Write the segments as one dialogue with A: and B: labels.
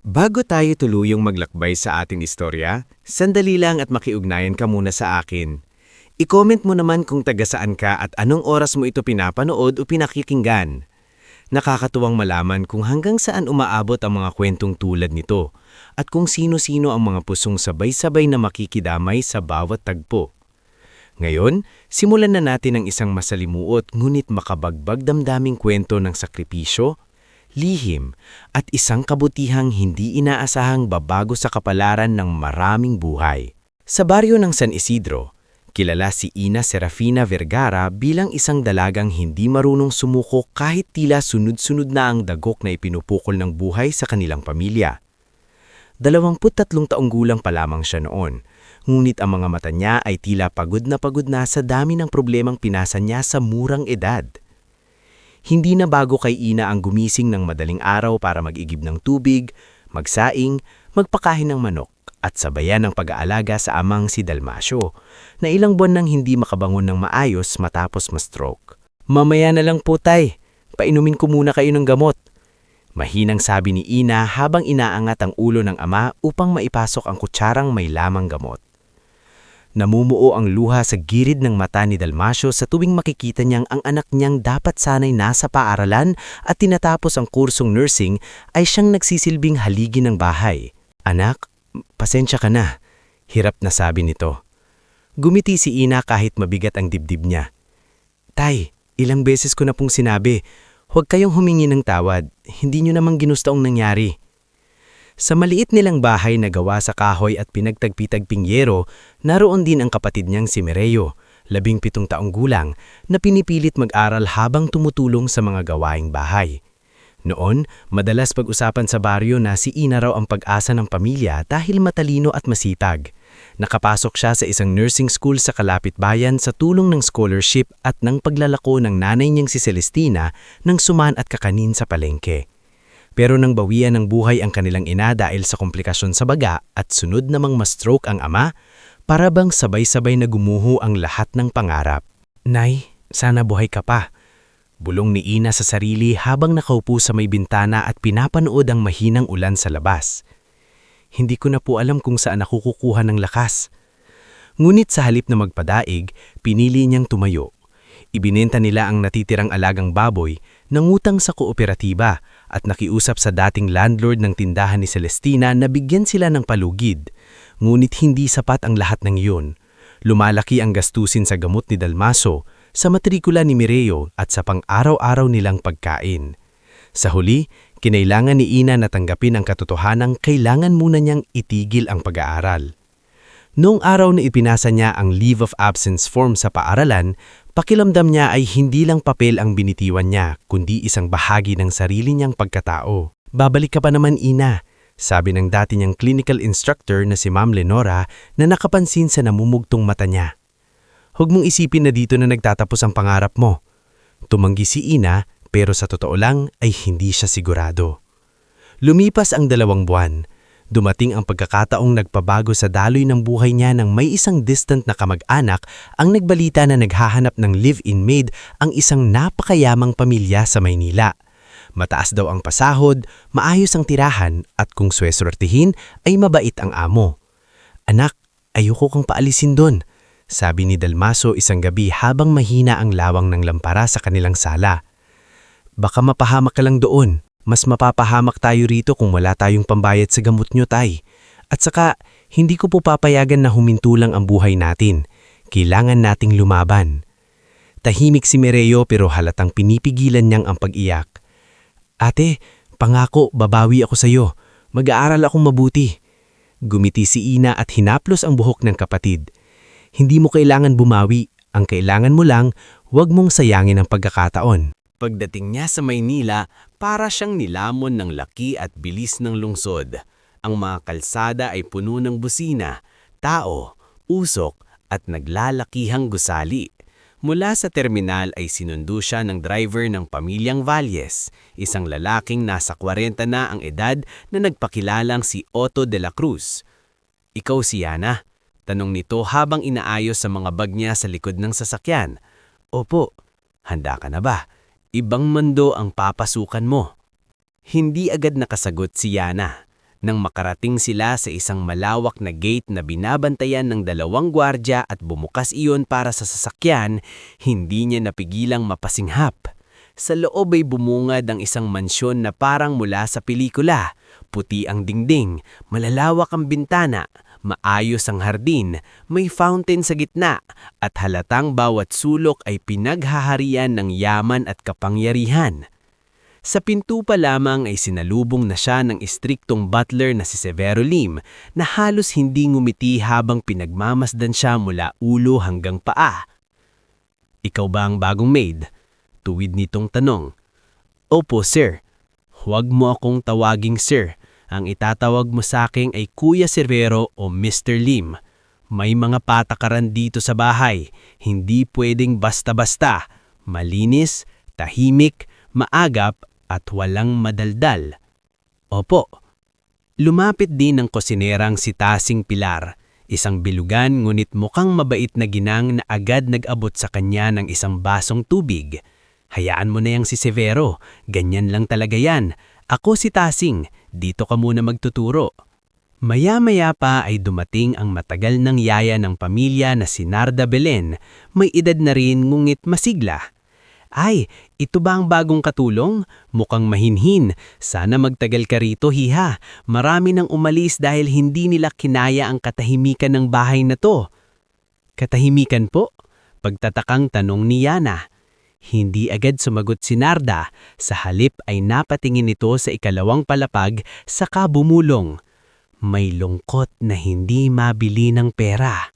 A: Bago tayo tuluyang maglakbay sa ating istorya, sandali lang at makiugnayan ka muna sa akin. I-comment mo naman kung taga saan ka at anong oras mo ito pinapanood o pinakikinggan. Nakakatuwang malaman kung hanggang saan umaabot ang mga kwentong tulad nito at kung sino-sino ang mga pusong sabay-sabay na makikidamay sa bawat tagpo. Ngayon, simulan na natin ang isang masalimuot ngunit makabagbag damdaming kwento ng sakripisyo, lihim, at isang kabutihang hindi inaasahang babago sa kapalaran ng maraming buhay. Sa baryo ng San Isidro, kilala si Ina Serafina Vergara bilang isang dalagang hindi marunong sumuko kahit tila sunod-sunod na ang dagok na ipinupukol ng buhay sa kanilang pamilya. 23 taong gulang pa lamang siya noon, ngunit ang mga mata niya ay tila pagod na sa dami ng problemang pinasa niya sa murang edad. Hindi na bago kay Ina ang gumising ng madaling araw para mag-igib ng tubig, magsaing, magpakain ng manok, at sabayan ng pag-aalaga sa amang si Dalmasio, na ilang buwan nang hindi makabangon ng maayos matapos ma-stroke. "Mamaya na lang po tay, painumin ko muna kayo ng gamot." Mahinang sabi ni Ina habang inaangat ang ulo ng ama upang maipasok ang kutsarang may lamang gamot. Namumuo ang luha sa girid ng mata ni Dalmasio sa tuwing makikita niyang ang anak niyang dapat sanay nasa paaralan at tinatapos ang kursong nursing ay siyang nagsisilbing haligi ng bahay. "Anak, pasensya ka na," hirap na sabi nito. Gumiti si Ina kahit mabigat ang dibdib niya. "Tay, ilang beses ko na pong sinabi, huwag kayong humingi ng tawad, hindi niyo namang ginusto ang nangyari." Sa maliit nilang bahay na gawa sa kahoy at pinagtagpi-tagping yero, naroon din ang kapatid niyang si Mireo, 17 taong gulang, na pinipilit mag-aral habang tumutulong sa mga gawaing bahay. Noon, madalas pag-usapan sa baryo na si Ina raw ang pag-asa ng pamilya dahil matalino at masipag. Nakapasok siya sa isang nursing school sa kalapit bayan sa tulong ng scholarship at ng paglalako ng nanay niyang si Celestina nang suman at kakanin sa palengke. Pero nang bawian ng buhay ang kanilang ina dahil sa komplikasyon sa baga at sunod namang ma-stroke ang ama, para bang sabay-sabay na gumuho ang lahat ng pangarap. "Nay, sana buhay ka pa," bulong ni Ina sa sarili habang nakaupo sa may bintana at pinapanood ang mahinang ulan sa labas. "Hindi ko na po alam kung saan ako kukuha ng lakas." Ngunit sa halip na magpadaig, pinili niyang tumayo. Ibinenta nila ang natitirang alagang baboy, nangutang sa kooperatiba, at nakiusap sa dating landlord ng tindahan ni Celestina na bigyan sila ng palugid. Ngunit hindi sapat ang lahat ng iyon. Lumalaki ang gastusin sa gamot ni Dalmasio, sa matrikula ni Mireo at sa pang-araw-araw nilang pagkain. Sa huli, kinailangan ni Ina na tanggapin ang katotohanang kailangan muna niyang itigil ang pag-aaral. Noong araw na ipinasa niya ang leave of absence form sa paaralan, pakiramdam niya ay hindi lang papel ang binitiwan niya, kundi isang bahagi ng sarili niyang pagkatao. "Babalik ka pa naman, Ina," sabi ng dati niyang clinical instructor na si Ma'am Lenora na nakapansin sa namumugtong mata niya. "Huwag mong isipin na dito na nagtatapos ang pangarap mo." Tumanggi si Ina, pero sa totoo lang ay hindi siya sigurado. Lumipas ang 2 buwan. Dumating ang pagkakataong nagpabago sa daloy ng buhay niya nang may isang distant na kamag-anak ang nagbalita na naghahanap ng live-in maid ang isang napakayamang pamilya sa Maynila. Mataas daw ang pasahod, maayos ang tirahan at kung sweswertihin ay mabait ang amo. "Anak, ayoko kang paalisin doon," sabi ni Dalmasio isang gabi habang mahina ang lawang ng lampara sa kanilang sala. "Baka mapahamak ka lang doon. Mas mapapahamak tayo rito kung wala tayong pambayad sa gamot nyo, tay. At saka, hindi ko po papayagan na huminto lang ang buhay natin. Kailangan nating lumaban." Tahimik si Mireo pero halatang pinipigilan niyang ang pag-iyak. "Ate, pangako, babawi ako sa iyo. Mag-aaral akong mabuti." Gumiti si Ina at hinaplos ang buhok ng kapatid. "Hindi mo kailangan bumawi. Ang kailangan mo lang, huwag mong sayangin ang pagkakataon." Pagdating niya sa Maynila, para siyang nilamon ng laki at bilis ng lungsod. Ang mga kalsada ay puno ng busina, tao, usok at naglalakihang gusali. Mula sa terminal ay sinundo siya ng driver ng pamilyang Valles, isang lalaking nasa 40 na ang edad na nagpakilalang si Otto de la Cruz. "Ikaw si Yana?" tanong nito habang inaayos sa mga bag niya sa likod ng sasakyan. "Opo." "Handa ka na ba?
B: Ibang mundo ang papasukan mo. Hindi agad nakasagot si Yana. Nang makarating sila sa isang malawak na gate na binabantayan ng 2 gwardya at bumukas iyon para sa sasakyan, hindi niya napigilang mapasinghap. Sa loob ay bumungad ang isang mansyon na parang mula sa pelikula. Puti ang dingding, malalawak ang bintana, maayos ang hardin, may fountain sa gitna, at halatang bawat sulok ay pinaghaharian ng yaman at kapangyarihan. Sa pinto pa lamang ay sinalubong na siya ng istriktong butler na si Severo Lim na halos hindi ngumiti habang pinagmamasdan siya mula ulo hanggang paa. "Ikaw ba ang bagong maid?" Tuwid nitong tanong. "Opo, sir." "Huwag mo akong tawaging sir. Ang itatawag mo sa akin ay Kuya Severo o Mr. Lim. May mga patakaran dito sa bahay. Hindi pwedeng basta-basta. Malinis, tahimik, maagap at walang madaldal." "Opo." Lumapit din ang kusinerang si Tasing Pilar, isang bilugan ngunit mukhang mabait na ginang na agad nag-abot sa kanya ng isang basong tubig. "Hayaan mo na yang si Severo, ganyan lang talaga yan. Ako si Tasing, dito ka muna magtuturo." Maya-maya pa ay dumating ang matagal ng yaya ng pamilya na si Narda Belen, may edad na rin ngunit masigla. "Ay, ito ba ang bagong katulong? Mukhang mahinhin. Sana magtagal ka rito, hiha. Marami nang umalis dahil hindi nila kinaya ang katahimikan ng bahay na to." "Katahimikan po?" Pagtatakang tanong ni Yana. Hindi agad sumagot si Narda, sa halip ay napatingin ito sa ikalawang palapag saka bumulong. "May lungkot na hindi mabili ng pera."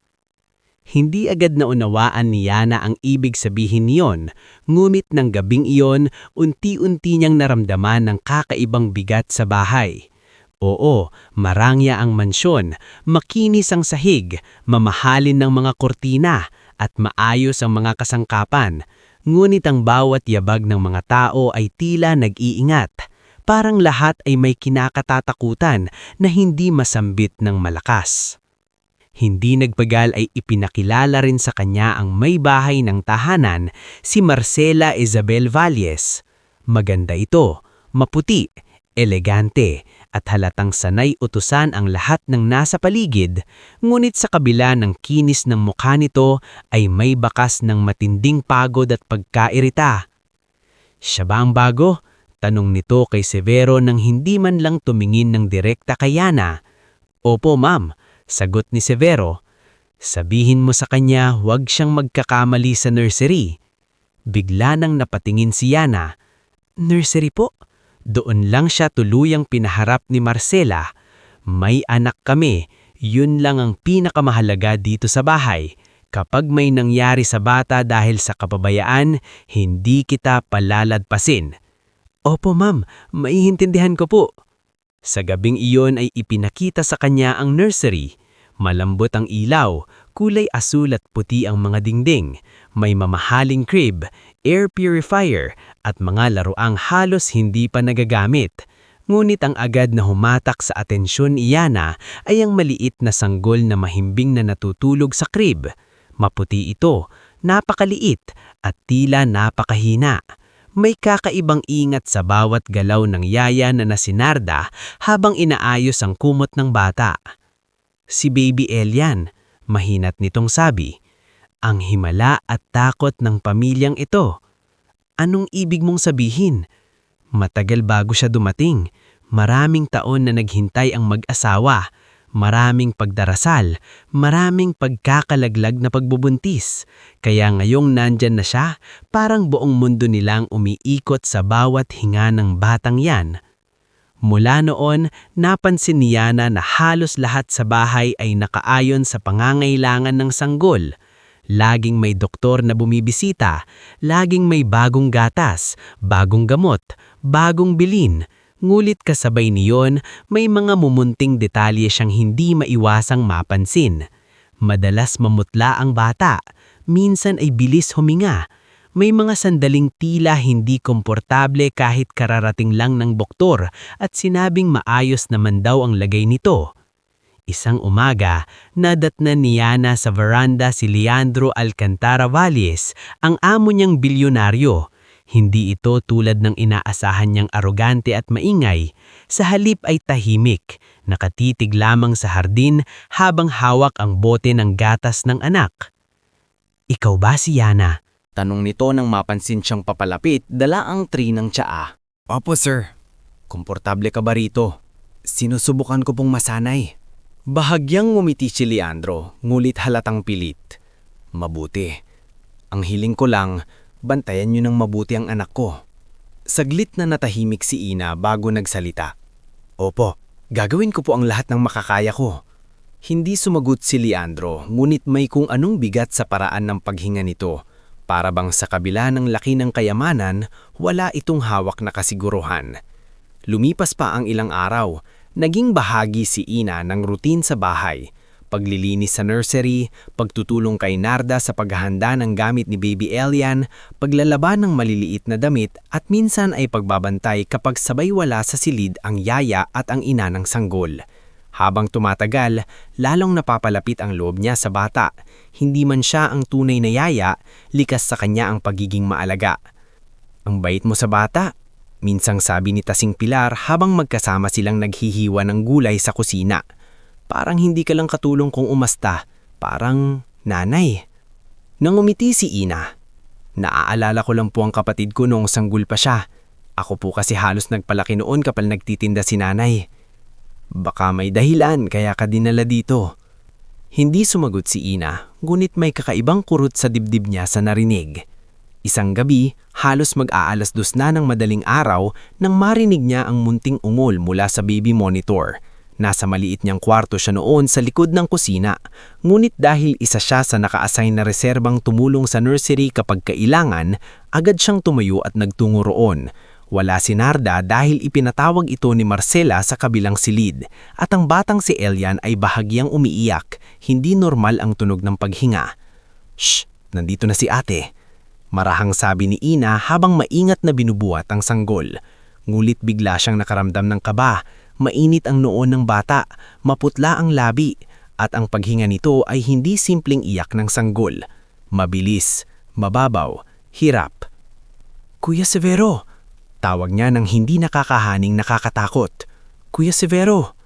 B: Hindi agad na unawaan ni Yana ang ibig sabihin niyon, ngunit ng gabing iyon, unti-unti niyang naramdaman ng kakaibang bigat sa bahay. Oo, marangya ang mansyon, makinis ang sahig, mamahalin ng mga kortina, at maayos ang mga kasangkapan. Ngunit ang bawat yabag ng mga tao ay tila nag-iingat. Parang lahat ay may kinakatatakutan na hindi masambit ng malakas. Hindi nagpagal ay ipinakilala rin sa kanya ang may bahay ng tahanan, si Marcela Isabel Valles. Maganda ito, maputi, elegante, at halatang sanay utusan ang lahat ng nasa paligid, ngunit sa kabila ng kinis ng mukha nito ay may bakas ng matinding pagod at pagkairita. "Siya ba ang bago?" Tanong nito kay Severo nang hindi man lang tumingin ng direkta kay Yana. "Opo, ma'am," sagot ni Severo. "Sabihin mo sa kanya huwag siyang magkakamali sa nursery." Bigla nang napatingin si Yana. "Nursery po?" Doon lang siya tuluyang pinaharap ni Marcela. "May anak kami, yun lang ang pinakamahalaga dito sa bahay. Kapag may nangyari sa bata dahil sa kapabayaan, hindi kita palaladpasin." "Opo ma'am, maiintindihan ko po." Sa gabing iyon ay ipinakita sa kanya ang nursery. Malambot ang ilaw, kulay asul at puti ang mga dingding, may mamahaling crib, air purifier, at mga laruang halos hindi pa nagagamit. Ngunit ang agad na humatak sa atensyon ni Yana ay ang maliit na sanggol na mahimbing na natutulog sa crib. Maputi ito, napakaliit, at tila napakahina. May kakaibang ingat sa bawat galaw ng yaya na nasinarda habang inaayos ang kumot ng bata. "Si Baby Elian," mahinat nitong sabi. "Ang himala at takot ng pamilyang ito." "Anong ibig mong sabihin?" "Matagal bago siya dumating. Maraming taon na naghintay ang mag-asawa. Maraming pagdarasal, maraming pagkakalaglag na pagbubuntis. Kaya ngayong nandyan na siya, parang buong mundo nilang umiikot sa bawat hinga ng batang yan." Mula noon, napansin ni Yana na halos lahat sa bahay ay nakaayon sa pangangailangan ng sanggol. Laging may doktor na bumibisita, laging may bagong gatas, bagong gamot, bagong bilin. Ngulit kasabay niyon, may mga mumunting detalye siyang hindi maiwasang mapansin. Madalas mamutla ang bata, minsan ay bilis huminga. May mga sandaling tila hindi komportable kahit kararating lang ng doktor at sinabing maayos naman daw ang lagay nito. Isang umaga, nadatnan ni Yana sa veranda si Leandro Alcantara Valles, ang amo niyang bilyonaryo. Hindi ito tulad ng inaasahan niyang arogante at maingay. Sa halip ay tahimik, nakatitig lamang sa hardin habang hawak ang bote ng gatas ng anak. Ikaw ba si Yana?
A: Tanong nito nang mapansin siyang papalapit, dala ang tray ng tsaa.
C: Opo, sir.
A: Komportable ka ba rito? Sinusubukan ko pong masanay. Bahagyang ngumiti si Leandro, ngulit halatang pilit. Mabuti. Ang hiling ko lang, bantayan niyo ng mabuti ang anak ko. Saglit na natahimik si Ina bago nagsalita. Opo, gagawin ko po ang lahat ng makakaya ko. Hindi sumagot si Leandro, ngunit may kung anong bigat sa paraan ng paghinga nito. Para bang sa kabila ng laki ng kayamanan, wala itong hawak na kasiguruhan. Lumipas pa ang ilang araw, naging bahagi si Ina ng routine sa bahay. Paglilinis sa nursery, pagtutulong kay Narda sa paghahanda ng gamit ni Baby Elian, paglalaba ng maliliit na damit at minsan ay pagbabantay kapag sabay wala sa silid ang yaya at ang ina ng sanggol. Habang tumatagal, lalong napapalapit ang loob niya sa bata. Hindi man siya ang tunay na yaya, likas sa kanya ang pagiging maalaga. Ang bait mo sa bata, minsang sabi ni Tasing Pilar habang magkasama silang naghihiwa ng gulay sa kusina. Parang hindi ka lang katulong kung umasta, parang nanay. Nangumiti si Ina. Naaalala ko lang po ang kapatid ko noong sanggol pa siya. Ako po kasi halos nagpalaki noon kapag nagtitinda si nanay. Baka may dahilan kaya ka dinala dito. Hindi sumagot si Ina, ngunit may kakaibang kurot sa dibdib niya sa narinig. Isang gabi, halos mag-aalas 2 na ng madaling araw nang marinig niya ang munting ungol mula sa baby monitor. Nasa maliit niyang kwarto siya noon sa likod ng kusina, ngunit dahil isa siya sa naka-assign na reserbang tumulong sa nursery kapag kailangan, agad siyang tumayo at nagtungo roon. Wala si Narda dahil ipinatawag ito ni Marcela sa kabilang silid at ang batang si Elian ay bahagyang umiiyak, hindi normal ang tunog ng paghinga. Shh! Nandito na si ate. Marahang sabi ni Ina habang maingat na binubuhat ang sanggol. Ngulit bigla siyang nakaramdam ng kaba, mainit ang noon ng bata, maputla ang labi, at ang paghinga nito ay hindi simpleng iyak ng sanggol. Mabilis, mababaw, hirap. Kuya Severo! Tawag niya ng hindi nakakahaning nakakatakot. Kuya Severo!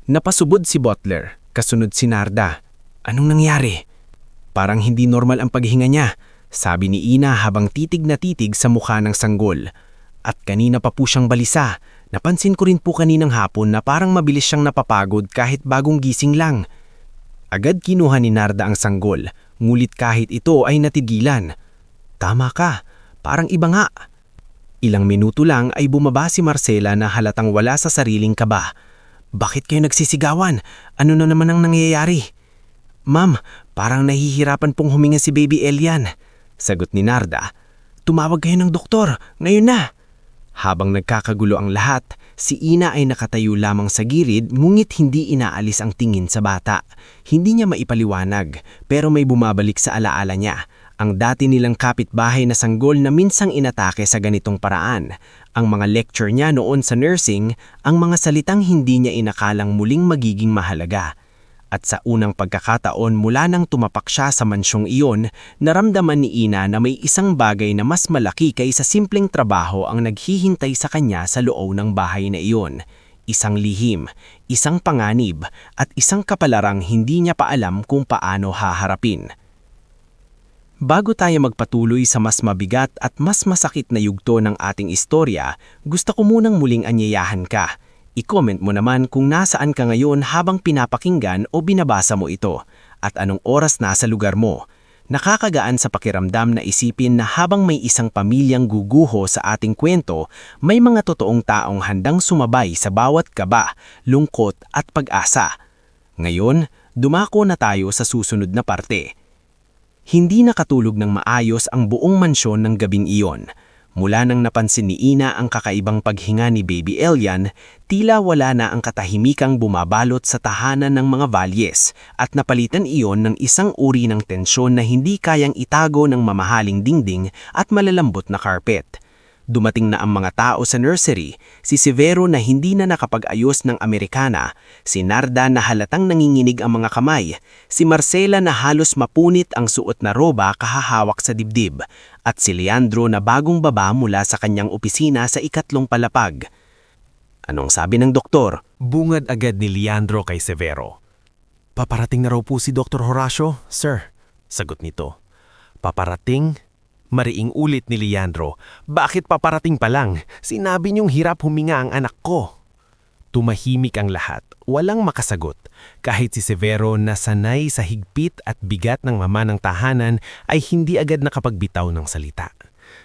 A: Napasubod si Butler, kasunod si Narda. Anong nangyari? Parang hindi normal ang paghinga niya, sabi ni Ina habang titig na titig sa mukha ng sanggol. At kanina pa po siyang balisa. Napansin ko rin po kaninang hapon na parang mabilis siyang napapagod kahit bagong gising lang. Agad kinuha ni Narda ang sanggol, ngulit kahit ito ay natigilan. Tama ka, parang iba nga. Ilang minuto lang ay bumaba si Marcela na halatang wala sa sariling kaba. Bakit kayo nagsisigawan? Ano na naman ang nangyayari? Ma'am, parang nahihirapan pong huminga si Baby Elian. Sagot ni Narda. Tumawag kayo ng doktor, ngayon na. Habang nagkakagulo ang lahat, si Ina ay nakatayo lamang sa gilid ngunit hindi inaalis ang tingin sa bata. Hindi niya maipaliwanag pero may bumabalik sa alaala niya. Ang dati nilang kapitbahay na sanggol na minsang inatake sa ganitong paraan. Ang mga lecture niya noon sa nursing, ang mga salitang hindi niya inakalang muling magiging mahalaga. At sa unang pagkakataon mula nang tumapak siya sa mansyong iyon, naramdaman ni Ina na may isang bagay na mas malaki kaysa simpleng trabaho ang naghihintay sa kanya sa loob ng bahay na iyon. Isang lihim, isang panganib, at isang kapalarang hindi niya pa alam kung paano haharapin. Bago tayo magpatuloy sa mas mabigat at mas masakit na yugto ng ating istorya, gusto ko munang muling anyayahan ka. I-comment mo naman kung nasaan ka ngayon habang pinapakinggan o binabasa mo ito, at anong oras nasa lugar mo. Nakakagaan sa pakiramdam na isipin na habang may isang pamilyang guguho sa ating kwento, may mga totoong taong handang sumabay sa bawat kaba, lungkot at pag-asa. Ngayon, dumako na tayo sa susunod na parte. Hindi nakatulog ng maayos ang buong mansyon ng gabing iyon. Mula nang napansin ni Ina ang kakaibang paghinga ni Baby Elian, tila wala na ang katahimikang bumabalot sa tahanan ng mga Valyes at napalitan iyon ng isang uri ng tensyon na hindi kayang itago ng mamahaling dingding at malalambot na carpet.
B: Dumating na ang mga tao sa nursery, si Severo na hindi na nakapag-ayos ng Amerikana, si Narda na halatang nanginginig ang mga kamay, si Marcela na halos mapunit ang suot na roba kahahawak sa dibdib, at si Leandro na bagong baba mula sa kanyang opisina sa ikatlong palapag. Anong sabi ng doktor?
C: Bungad agad ni Leandro kay Severo. Paparating na raw po si Dr. Horacio, sir. Sagot nito. Paparating? Mariing ulit ni Leandro. Bakit paparating pa lang? Sinabi niyong hirap huminga ang anak ko. Tumahimik ang lahat. Walang makasagot. Kahit si Severo na sanay sa higpit at bigat ng mama ng tahanan ay hindi agad nakapagbitaw ng salita.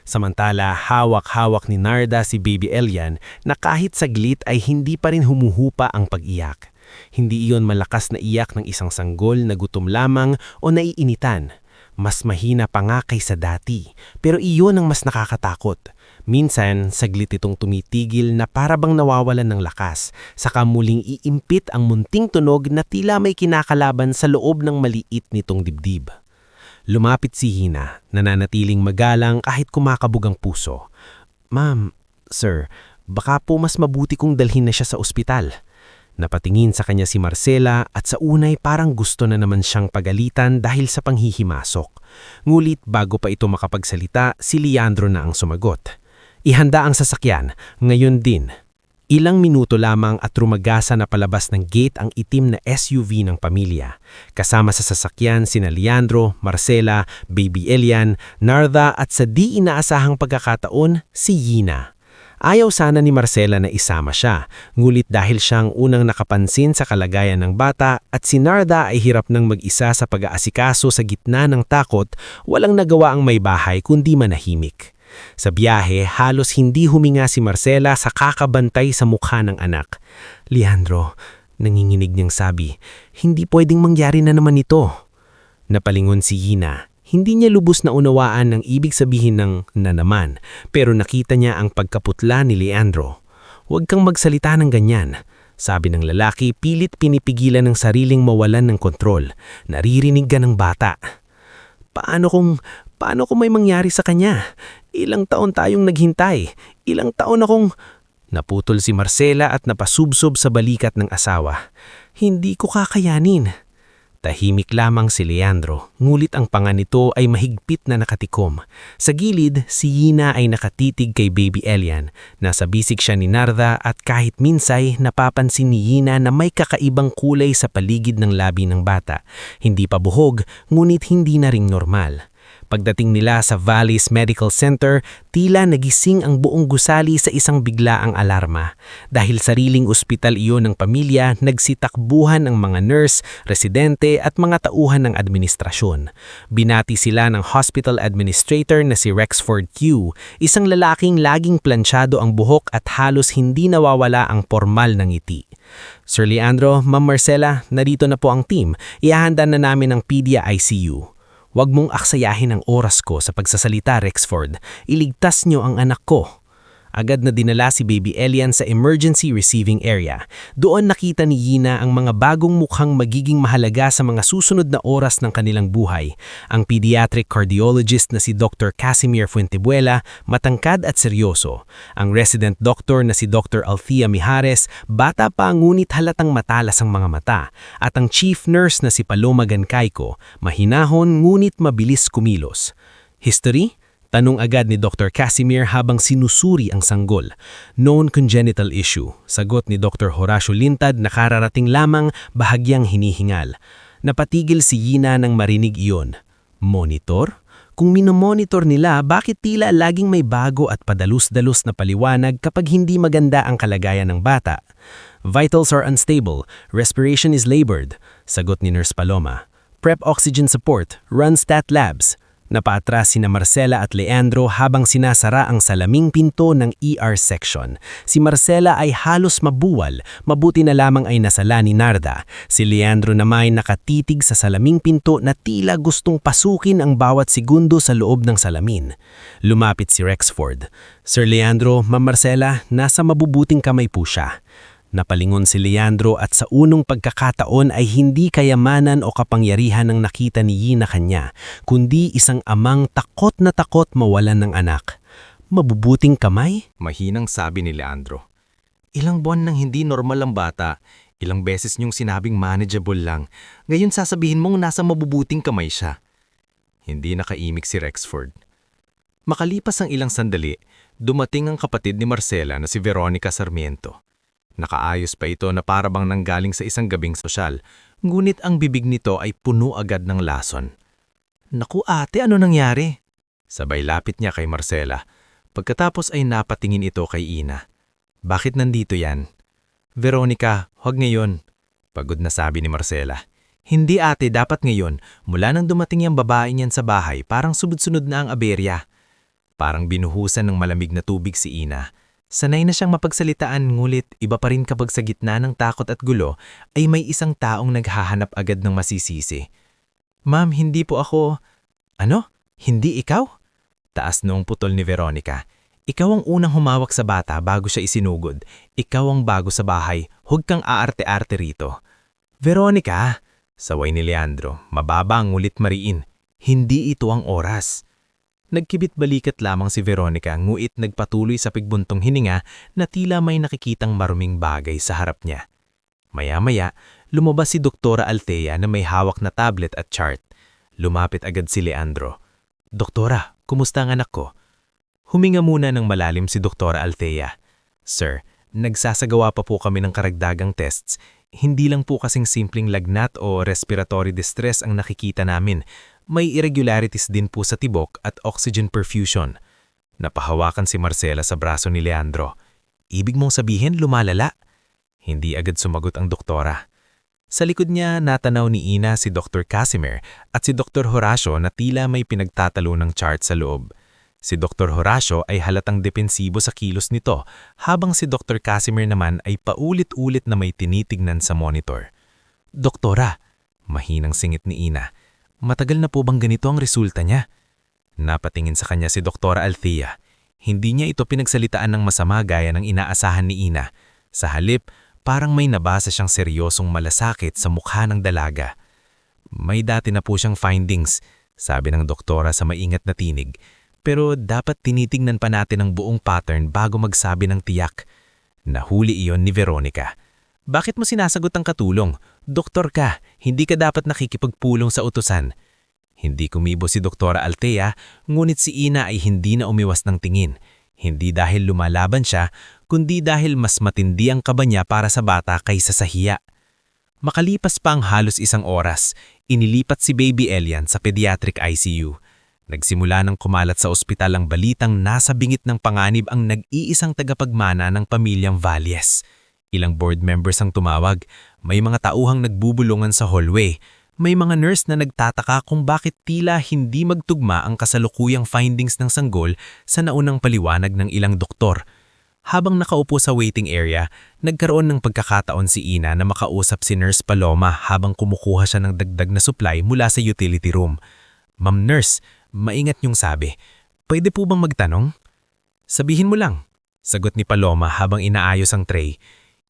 C: Samantala, hawak-hawak ni Narda si Baby Elian na kahit saglit ay hindi pa rin humuhupa ang pag-iyak. Hindi iyon malakas na iyak ng isang sanggol na gutom lamang o naiinitan. Mas mahina pa nga kaysa dati, pero iyon ang mas nakakatakot. Minsan, saglit itong tumitigil na para bang nawawalan ng lakas, saka muling iimpit ang munting tunog na tila may kinakalaban sa loob ng maliit nitong dibdib. Lumapit si Hina, nananatiling magalang kahit kumakabog ang puso. Ma'am, sir, baka po mas mabuti kong dalhin na siya sa ospital. Napatingin sa kanya si Marcela at sa unay parang gusto na naman siyang pagalitan dahil sa panghihimasok. Ngulit bago pa ito makapagsalita, si Leandro na ang sumagot. Ihanda ang sasakyan, ngayon din. Ilang minuto lamang at rumagasa na palabas ng gate ang itim na SUV ng pamilya. Kasama sa sasakyan sina Leandro, Marcela, Baby Elian, Narda at sa di inaasahang pagkakataon, si Yina. Ayaw sana ni Marcela na isama siya, ngulit dahil siyang unang nakapansin sa kalagayan ng bata at si Narda ay hirap ng mag-isa sa pag-aasikaso sa gitna ng takot, walang nagawa ang may bahay kundi manahimik. Sa biyahe, halos hindi huminga si Marcela sa kakabantay sa mukha ng anak. Leandro, nanginginig niyang sabi, hindi pwedeng mangyari na naman ito. Napalingon si Yina. Hindi niya lubos na unawaan ang ibig sabihin ng na naman, pero nakita niya ang pagkaputla ni Leandro. Huwag kang magsalita ng ganyan. Sabi ng lalaki, pilit pinipigilan ng sariling mawalan ng kontrol. Naririnig ka ng bata. Paano kung may mangyari sa kanya? Ilang taon tayong naghintay. Ilang taon akong... Naputol si Marcela at napasubsob sa balikat ng asawa. Hindi ko kakayanin. Tahimik lamang si Leandro, ngulit ang panga nito ay mahigpit na nakatikom. Sa gilid, si Yina ay nakatitig kay Baby Elian. Nasa bisig siya ni Narda at kahit minsay napapansin ni Yina na may kakaibang kulay sa paligid ng labi ng bata. Hindi pa buhog, ngunit hindi na ring normal. Pagdating nila sa Valleys Medical Center, tila nagising ang buong gusali sa isang biglaang alarma. Dahil sariling ospital iyon ng pamilya, nagsitakbuhan ang mga nurse, residente at mga tauhan ng administrasyon. Binati sila ng hospital administrator na si Rexford Q, isang lalaking laging plansyado ang buhok at halos hindi nawawala ang pormal ng ngiti. Sir Leandro, Ma'am Marcela, narito na po ang team. Ihahanda na namin ang Pedia ICU. Huwag mong aksayahin ang oras ko sa pagsasalita, Rexford. Iligtas niyo ang anak ko. Agad na dinala si Baby Elian sa emergency receiving area. Doon nakita ni Yina ang mga bagong mukhang magiging mahalaga sa mga susunod na oras ng kanilang buhay. Ang pediatric cardiologist na si Dr. Casimir Fuentebuela, matangkad at seryoso. Ang resident doctor na si Dr. Althea Mijares, bata pa ngunit halatang matalas ang mga mata. At ang chief nurse na si Paloma Gancayco, mahinahon ngunit mabilis kumilos. History? Tanong agad ni Dr. Casimir habang sinusuri ang sanggol. Known congenital issue. Sagot ni Dr. Horacio Lintad na kararating lamang bahagyang hinihingal. Napatigil si Yina nang marinig iyon. Monitor? Kung minomonitor nila, bakit tila laging may bago at padalus-dalus na paliwanag kapag hindi maganda ang kalagayan ng bata? Vitals are unstable. Respiration is labored. Sagot ni Nurse Paloma. Prep oxygen support. Run stat labs. Napaatras sina Marcela at Leandro habang sinasara ang salaming pinto ng ER section. Si Marcela ay halos mabuwal, mabuti na lamang ay nasala ni Narda. Si Leandro naman ay nakatitig sa salaming pinto na tila gustong pasukin ang bawat segundo sa loob ng salamin. Lumapit si Rexford. Sir Leandro, Ma'am Marcela, nasa mabubuting kamay po siya. Napalingon si Leandro at sa unong pagkakataon ay hindi kayamanan o kapangyarihan ang nakita ni Yina kanya, kundi isang amang takot na takot mawalan ng anak.
B: Mabubuting kamay?
C: Mahinang sabi ni Leandro. Ilang buwan nang hindi normal ang bata. Ilang beses niyong sinabing manageable lang. Ngayon sasabihin mong nasa mabubuting kamay siya. Hindi nakaimik si Rexford. Makalipas ang ilang sandali, dumating ang kapatid ni Marcela na si Veronica Sarmiento. Nakaayos pa ito na parabang nanggaling sa isang gabing sosyal, ngunit ang bibig nito ay puno agad ng lason. Naku ate, ano nangyari? Sabay lapit niya kay Marcela. Pagkatapos ay napatingin ito kay Ina. Bakit nandito yan? Veronica, huwag ngayon. Pagod na sabi ni Marcela. Hindi ate, dapat ngayon. Mula nang dumating yung babae niyan sa bahay, parang sunod-sunod na ang aberya. Parang binuhusan ng malamig na tubig si Ina. Sanay na siyang mapagsalitaan ngulit iba pa rin kapag sa gitna ng takot at gulo ay may isang taong naghahanap agad ng masisisi. Ma'am, hindi po ako... Ano? Hindi ikaw? Taas noong putol ni Veronica. Ikaw ang unang humawak sa bata bago siya isinugod. Ikaw ang bago sa bahay. Huwag kang aarte-arte rito. Veronica, saway ni Leandro, mababa ang ngulit mariin. Hindi ito ang oras. Nagkibit balikat lamang si Veronica nguit nagpatuloy sa pigbuntong hininga na tila may nakikitang maruming bagay sa harap niya. Maya-maya, lumabas si Doktora Althea na may hawak na tablet at chart. Lumapit agad si Leandro. Doktora, kumusta ang anak ko? Huminga muna ng malalim si Doktora Althea. Sir, nagsasagawa pa po kami ng karagdagang tests. Hindi lang po kasing simpleng lagnat o respiratory distress ang nakikita namin. May irregularities din po sa tibok at oxygen perfusion. Napahawakan si Marcela sa braso ni Leandro. Ibig mong sabihin lumalala? Hindi agad sumagot ang doktora. Sa likod niya natanaw ni Ina si Dr. Casimir at si Dr. Horacio na tila may pinagtatalo ng chart sa loob. Si Dr. Horacio ay halatang depensibo sa kilos nito habang si Dr. Casimir naman ay paulit-ulit na may tinitignan sa monitor. Doktora, mahinang singit ni Ina, matagal na po bang ganito ang resulta niya? Napatingin sa kanya si Dr. Althea. Hindi niya ito pinagsalitaan ng masama gaya ng inaasahan ni Ina. Sa halip, parang may nabasa siyang seryosong malasakit sa mukha ng dalaga. May dati na po siyang findings, sabi ng doktora sa maingat na tinig. Pero dapat tinitingnan pa natin ang buong pattern bago magsabi ng tiyak. Nahuli iyon ni Veronica. Bakit mo sinasagot ang katulong? Doktor ka, hindi ka dapat nakikipagpulong sa utusan. Hindi kumibo si Doktora Althea, ngunit si Ina ay hindi na umiwas ng tingin. Hindi dahil lumalaban siya, kundi dahil mas matindi ang kaba niya para sa bata kaysa sa hiya. Makalipas pa ang halos isang oras, inilipat si Baby Elian sa pediatric ICU. Nagsimula ng kumalat sa ospital ang balitang nasa bingit ng panganib ang nag-iisang tagapagmana ng pamilyang Valles. Ilang board members ang tumawag, may mga tauhang nagbubulungan sa hallway, may mga nurse na nagtataka kung bakit tila hindi magtugma ang kasalukuyang findings ng sanggol sa naunang paliwanag ng ilang doktor. Habang nakaupo sa waiting area, nagkaroon ng pagkakataon si Ina na makausap si Nurse Paloma habang kumukuha siya ng dagdag na supply mula sa utility room. Ma'am Nurse, maingat niyong sabi, pwede po bang magtanong? Sabihin mo lang, sagot ni Paloma habang inaayos ang tray.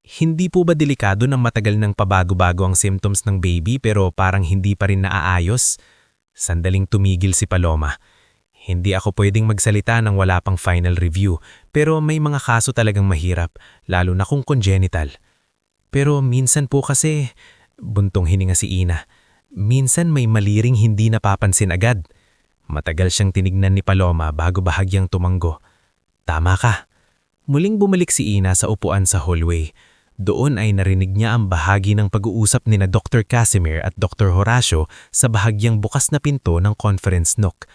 C: Hindi po ba delikado na matagal ng pabago-bago ang symptoms ng baby pero parang hindi pa rin naaayos? Sandaling tumigil si Paloma. Hindi ako pwedeng magsalita nang wala pang final review pero may mga kaso talagang mahirap, lalo na kung congenital. Pero minsan po kasi, buntong hininga si Ina, minsan may maliring hindi napapansin agad. Matagal siyang tinignan ni Paloma bago bahagyang tumanggo. Tama ka. Muling bumalik si Ina sa upuan sa hallway. Doon ay narinig niya ang bahagi ng pag-uusap ni na Dr. Casimir at Dr. Horacio sa bahagyang bukas na pinto ng conference nook.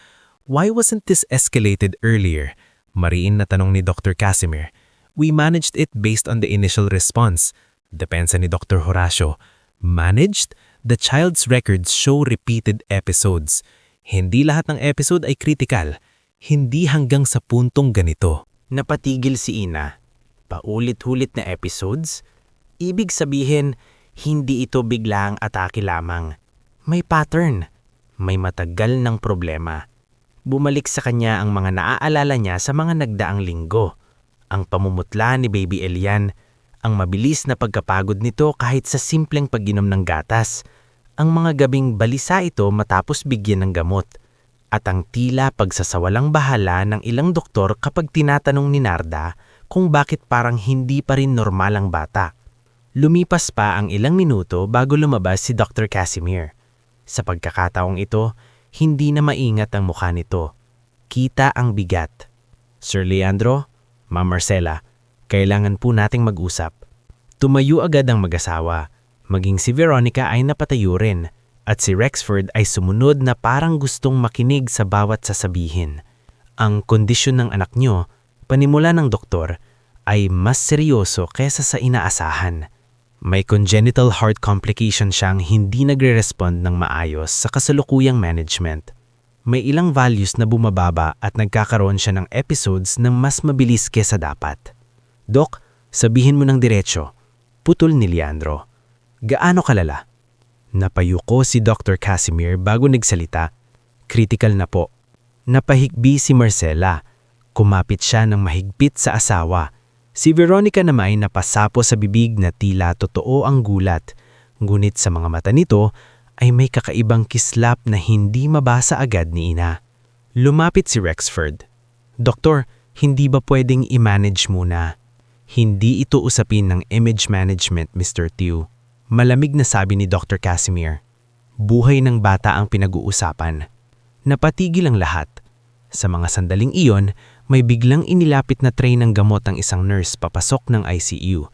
C: Why wasn't this escalated earlier? Mariin na tanong ni Dr. Casimir. We managed it based on the initial response. Depensa ni Dr. Horacio. Managed? The child's records show repeated episodes. Hindi lahat ng episode ay critical. Hindi hanggang sa puntong ganito.
B: Napatigil si Ina. Paulit-ulit na episodes? Ibig sabihin, hindi ito biglaang atake lamang. May pattern. May matagal ng problema. Bumalik sa kanya ang mga naaalala niya sa mga nagdaang linggo. Ang pamumutla ni Baby Elian, ang mabilis na pagkapagod nito kahit sa simpleng pag-inom ng gatas, ang mga gabing balisa ito matapos bigyan ng gamot, at ang tila pagsasawalang bahala ng ilang doktor kapag tinatanong ni Narda kung bakit parang hindi pa rin normal ang bata. Lumipas pa ang ilang minuto bago lumabas si Dr. Casimir. Sa pagkakataong ito, hindi na maingat ang mukha nito. Kita ang bigat. Sir Leandro, Ma'am Marcela, kailangan po nating mag-usap. Tumayo agad ang mag-asawa. Maging si Veronica ay napatayo rin at si Rexford ay sumunod na parang gustong makinig sa bawat sasabihin. Ang kondisyon ng anak niyo, panimula ng doktor, ay mas seryoso kesa sa inaasahan. May congenital heart complication siyang hindi nagre-respond ng maayos sa kasalukuyang management. May ilang values na bumababa at nagkakaroon siya ng episodes na mas mabilis kesa dapat. Dok, sabihin mo ng diretsyo. Putol ni Leandro. Gaano kalala? Napayuko si Dr. Casimir bago nagsalita. Critical na po. Napahigbi si Marcela. Kumapit siya ng mahigpit sa asawa. Si Veronica naman ay napasapo sa bibig na tila totoo ang gulat. Ngunit sa mga mata nito ay may kakaibang kislap na hindi mabasa agad ni Ina. Lumapit si Rexford. Doktor, hindi ba pwedeng i-manage muna? Hindi ito usapin ng image management, Mr. Tew. Malamig na sabi ni Dr. Casimir. Buhay ng bata ang pinag-uusapan. Napatigil ang lahat. Sa mga sandaling iyon, may biglang inilapit na tray ng gamot ang isang nurse papasok ng ICU.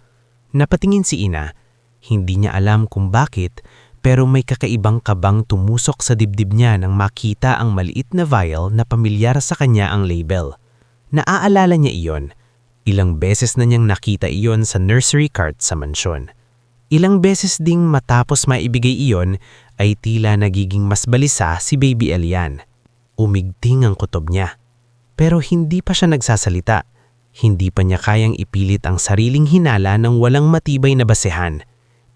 B: Napatingin si Ina. Hindi niya alam kung bakit, pero may kakaibang kabang tumusok sa dibdib niya nang makita ang maliit na vial na pamilyar sa kanya ang label. Naaalala niya iyon. Ilang beses na niyang nakita iyon sa nursery cart sa mansyon. Ilang beses ding matapos maibigay iyon ay tila nagiging mas balisa si Baby Elian. Umigting ang kutob niya. Pero hindi pa siya nagsasalita. Hindi pa niya kayang ipilit ang sariling hinala ng walang matibay na basehan.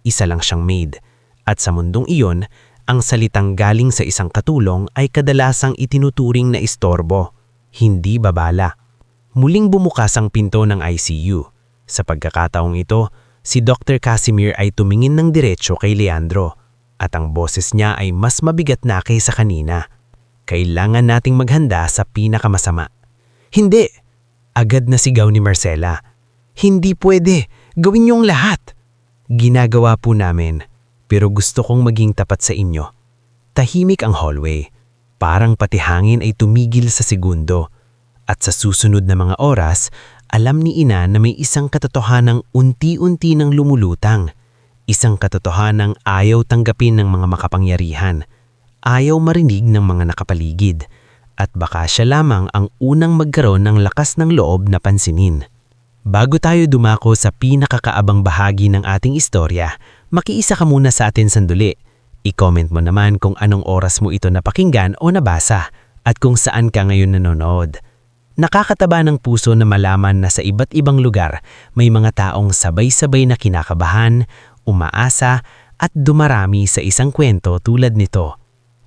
B: Isa lang siyang maid. At sa mundong iyon, ang salitang galing sa isang katulong ay kadalasang itinuturing na istorbo, hindi babala. Muling bumukas ang pinto ng ICU. Sa pagkakataong ito, si Dr. Casimir ay tumingin ng diretsyo kay Leandro at ang boses niya ay mas mabigat na kaysa kanina. Kailangan nating maghanda sa pinakamasama. Hindi! Agad na sigaw ni Marcela. Hindi pwede! Gawin niyo ang lahat! Ginagawa po namin, pero gusto kong maging tapat sa inyo. Tahimik ang hallway. Parang pati hangin ay tumigil sa segundo. At sa susunod na mga oras, alam ni Ina na may isang katotohanang unti-unti nang lumulutang. Isang katotohanang ayaw tanggapin ng mga makapangyarihan. Ayaw marinig ng mga nakapaligid. At baka siya lamang ang unang magkaroon ng lakas ng loob na pansinin. Bago tayo dumako sa pinakakaabang bahagi ng ating istorya, makiisa ka muna sa atin sandali. I-comment mo naman kung anong oras mo ito napakinggan o nabasa at kung saan ka ngayon nanonood. Nakakataba ng puso na malaman na sa iba't ibang lugar may mga taong sabay-sabay na kinakabahan, umaasa at dumarami sa isang kwento tulad nito.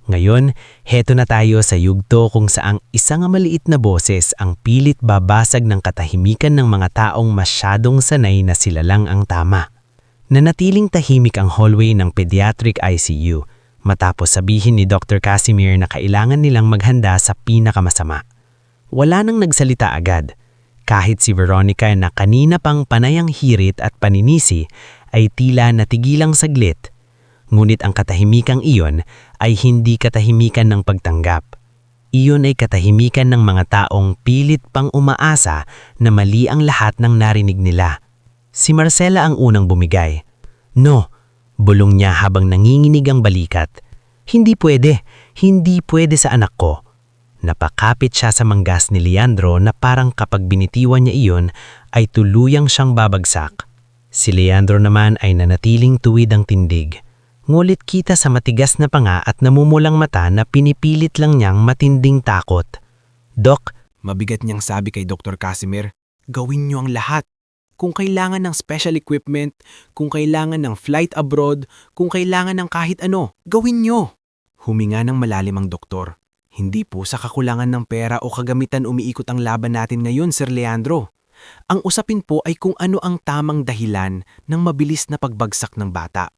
B: Ngayon, heto na tayo sa yugto kung saang isang maliit na boses ang pilit babasag ng katahimikan ng mga taong masyadong sanay na sila lang ang tama. Nanatiling tahimik ang hallway ng pediatric ICU matapos sabihin ni Dr. Casimir na kailangan nilang maghanda sa pinakamasama. Wala nang nagsalita agad. Kahit si Veronica na kanina pang panayang hirit at paninisi ay tila natigilang saglit. Ngunit ang katahimikang iyon ay hindi katahimikan ng pagtanggap. Iyon ay katahimikan ng mga taong pilit pang umaasa na mali ang lahat ng narinig nila. Si Marcela ang unang bumigay. No, bulong niya habang nanginginig ang balikat. Hindi pwede sa anak ko. Napakapit siya sa manggas ni Leandro na parang kapag binitiwan niya iyon ay tuluyang siyang babagsak. Si Leandro naman ay nanatiling tuwid ang tindig. Ngulit kita sa matigas na panga at namumulang mata na pinipilit lang niyang matinding takot. Dok,
D: Mabigat niyang sabi kay Dr. Casimir, gawin niyo ang lahat. Kung kailangan ng special equipment, kung kailangan ng flight abroad, kung kailangan ng kahit ano, gawin niyo. Huminga ng malalim ang doktor. Hindi po sa kakulangan ng pera o kagamitan umiikot ang laban natin ngayon, Sir Leandro. Ang usapin po ay kung ano ang tamang dahilan ng mabilis na pagbagsak ng bata.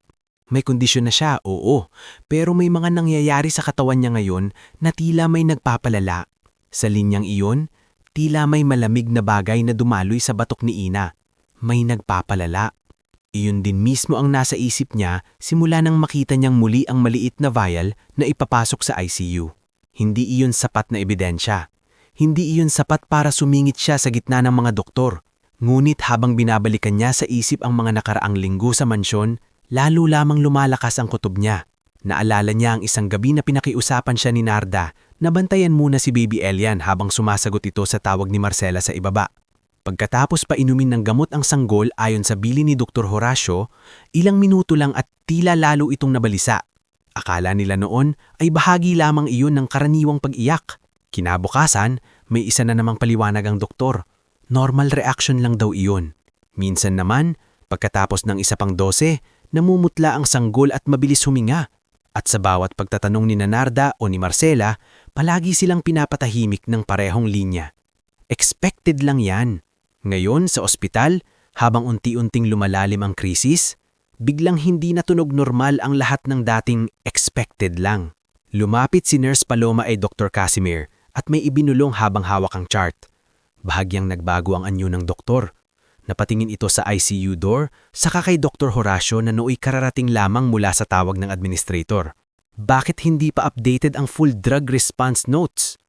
D: May kondisyon na siya, oo. Pero may mga nangyayari sa katawan niya ngayon na tila may nagpapalala. Sa linyang iyon, tila may malamig na bagay na dumaloy sa batok ni Ina. May nagpapalala. Iyon din mismo ang nasa isip niya simula nang makita niyang muli ang maliit na vial na ipapasok sa ICU. Hindi iyon sapat na ebidensya. Hindi iyon sapat para sumingit siya sa gitna ng mga doktor. Ngunit habang binabalikan niya sa isip ang mga nakaraang linggo sa mansyon, lalo lamang lumalakas ang kutob niya. Naalala niya ang isang gabi na pinakiusapan siya ni Narda na bantayan muna si Baby Elian habang sumasagot ito sa tawag ni Marcela sa ibaba. Pagkatapos pa inumin ng gamot ang sanggol ayon sa bilin ni Dr. Horacio, ilang minuto lang at tila lalo itong nabalisa. Akala nila noon ay bahagi lamang iyon ng karaniwang pag-iyak. Kinabukasan, may isa na namang paliwanag ang doktor. Normal reaction lang daw iyon. Minsan naman, pagkatapos ng isa pang dose, namumutla ang sanggol at mabilis huminga. At sa bawat pagtatanong ni Narda o ni Marcela, palagi silang pinapatahimik ng parehong linya. Expected lang yan. Ngayon sa ospital, habang unti-unting lumalalim ang krisis, biglang hindi natunog normal ang lahat ng dating expected lang. Lumapit si Nurse Paloma ay Dr. Casimir at may ibinulong habang hawak ang chart. Bahagyang nagbago ang anyo ng doktor. Napatingin ito sa ICU door, saka kay Dr. Horacio na nooy kararating lamang mula sa tawag ng administrator. Bakit hindi pa updated ang full drug response notes?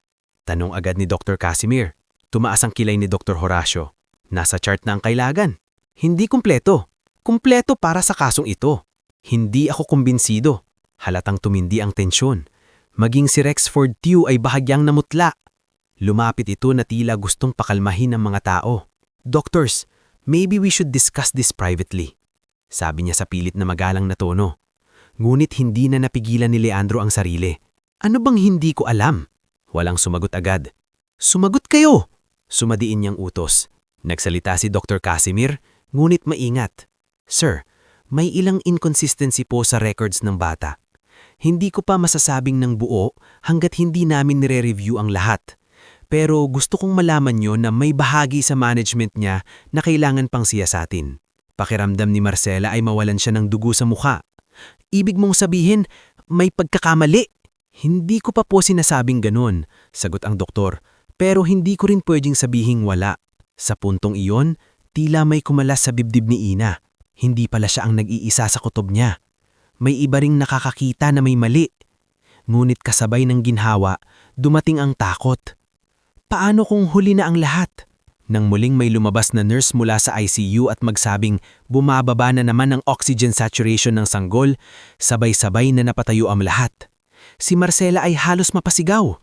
D: Tanong agad ni Dr. Casimir. Tumaas ang kilay ni Dr. Horacio. Nasa chart na ang kailagan. Hindi kumpleto. Kumpleto para sa kasong ito. Hindi ako kumbinsido. Halatang tumindi ang tensyon. Maging si Rexford Tew ay bahagyang namutla. Lumapit ito na tila gustong pakalmahin ng mga tao. Doctors, maybe we should discuss this privately. Sabi niya sa pilit na magalang na tono. Ngunit hindi na napigilan ni Leandro ang sarili. Ano bang hindi ko alam? Walang sumagot agad. Sumagot kayo! Sumadiin niyang utos. Nagsalita si Dr. Casimir, ngunit maingat. Sir, may ilang inconsistency po sa records ng bata. Hindi ko pa masasabing ng buo hanggat hindi namin nire-review ang lahat. Pero gusto kong malaman niyo na may bahagi sa management niya na kailangan pang siyasatin. Pakiramdam ni Marcela ay mawalan siya ng dugo sa mukha. Ibig mong sabihin, may pagkakamali? Hindi ko pa po sinasabing ganun, sagot ang doktor. Pero hindi ko rin pwedeng sabihing wala. Sa puntong iyon, tila may kumalas sa bibdib ni Ina. Hindi pala siya ang nag-iisa sa kutob niya. May iba ring nakakakita na may mali. Ngunit kasabay ng ginhawa, dumating ang takot. Paano kung huli na ang lahat? Nang muling may lumabas na nurse mula sa ICU at magsabing bumababa na naman ang oxygen saturation ng sanggol, sabay-sabay na napatayo ang lahat. Si Marcela ay halos mapasigaw.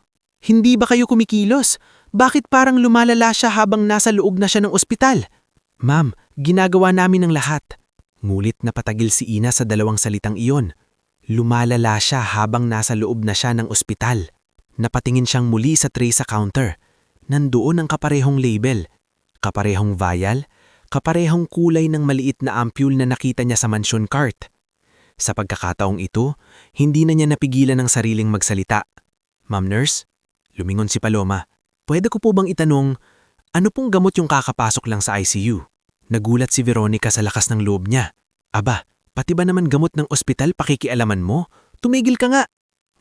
D: Hindi ba kayo kumikilos? Bakit parang lumalala siya habang nasa loob na siya ng ospital? Ma'am, ginagawa namin ang lahat. Ngulit na patagil si Ina sa dalawang salitang iyon. Lumalala siya habang nasa loob na siya ng ospital. Napatingin siyang muli sa tray sa counter. Nandoon ang kaparehong label, kaparehong vial, kaparehong kulay ng maliit na ampule na nakita niya sa mansion cart. Sa pagkakataong ito, hindi na niya napigilan ang sariling magsalita. Ma'am Nurse, lumingon si Paloma. Pwede ko po bang itanong, ano pong gamot yung kakapasok lang sa ICU? Nagulat si Veronica sa lakas ng loob niya. Aba, pati ba naman gamot ng ospital pakikialaman mo? Tumigil ka nga!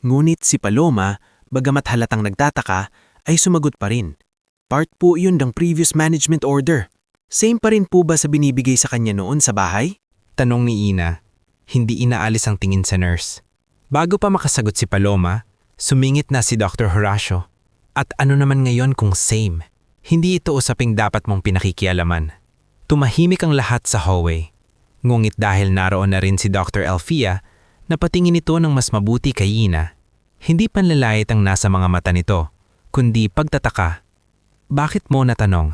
D: Ngunit si Paloma, bagamat halatang nagtataka, ay sumagot pa rin. Part po yun ng previous management order. Same pa rin po ba sa binibigay sa kanya noon sa bahay?
E: Tanong ni Ina, hindi inaalis ang tingin sa nurse. Bago pa makasagot si Paloma, sumingit na si Dr. Horacio. At ano naman ngayon kung same? Hindi ito usaping dapat mong pinakikialaman. Tumahimik ang lahat sa hallway. Ngunit dahil naroon na rin si Dr. Elfia, napatingin ito ng mas mabuti kay Ina. Hindi panlalait ang nasa mga mata nito, kundi pagtataka. Bakit mo natanong?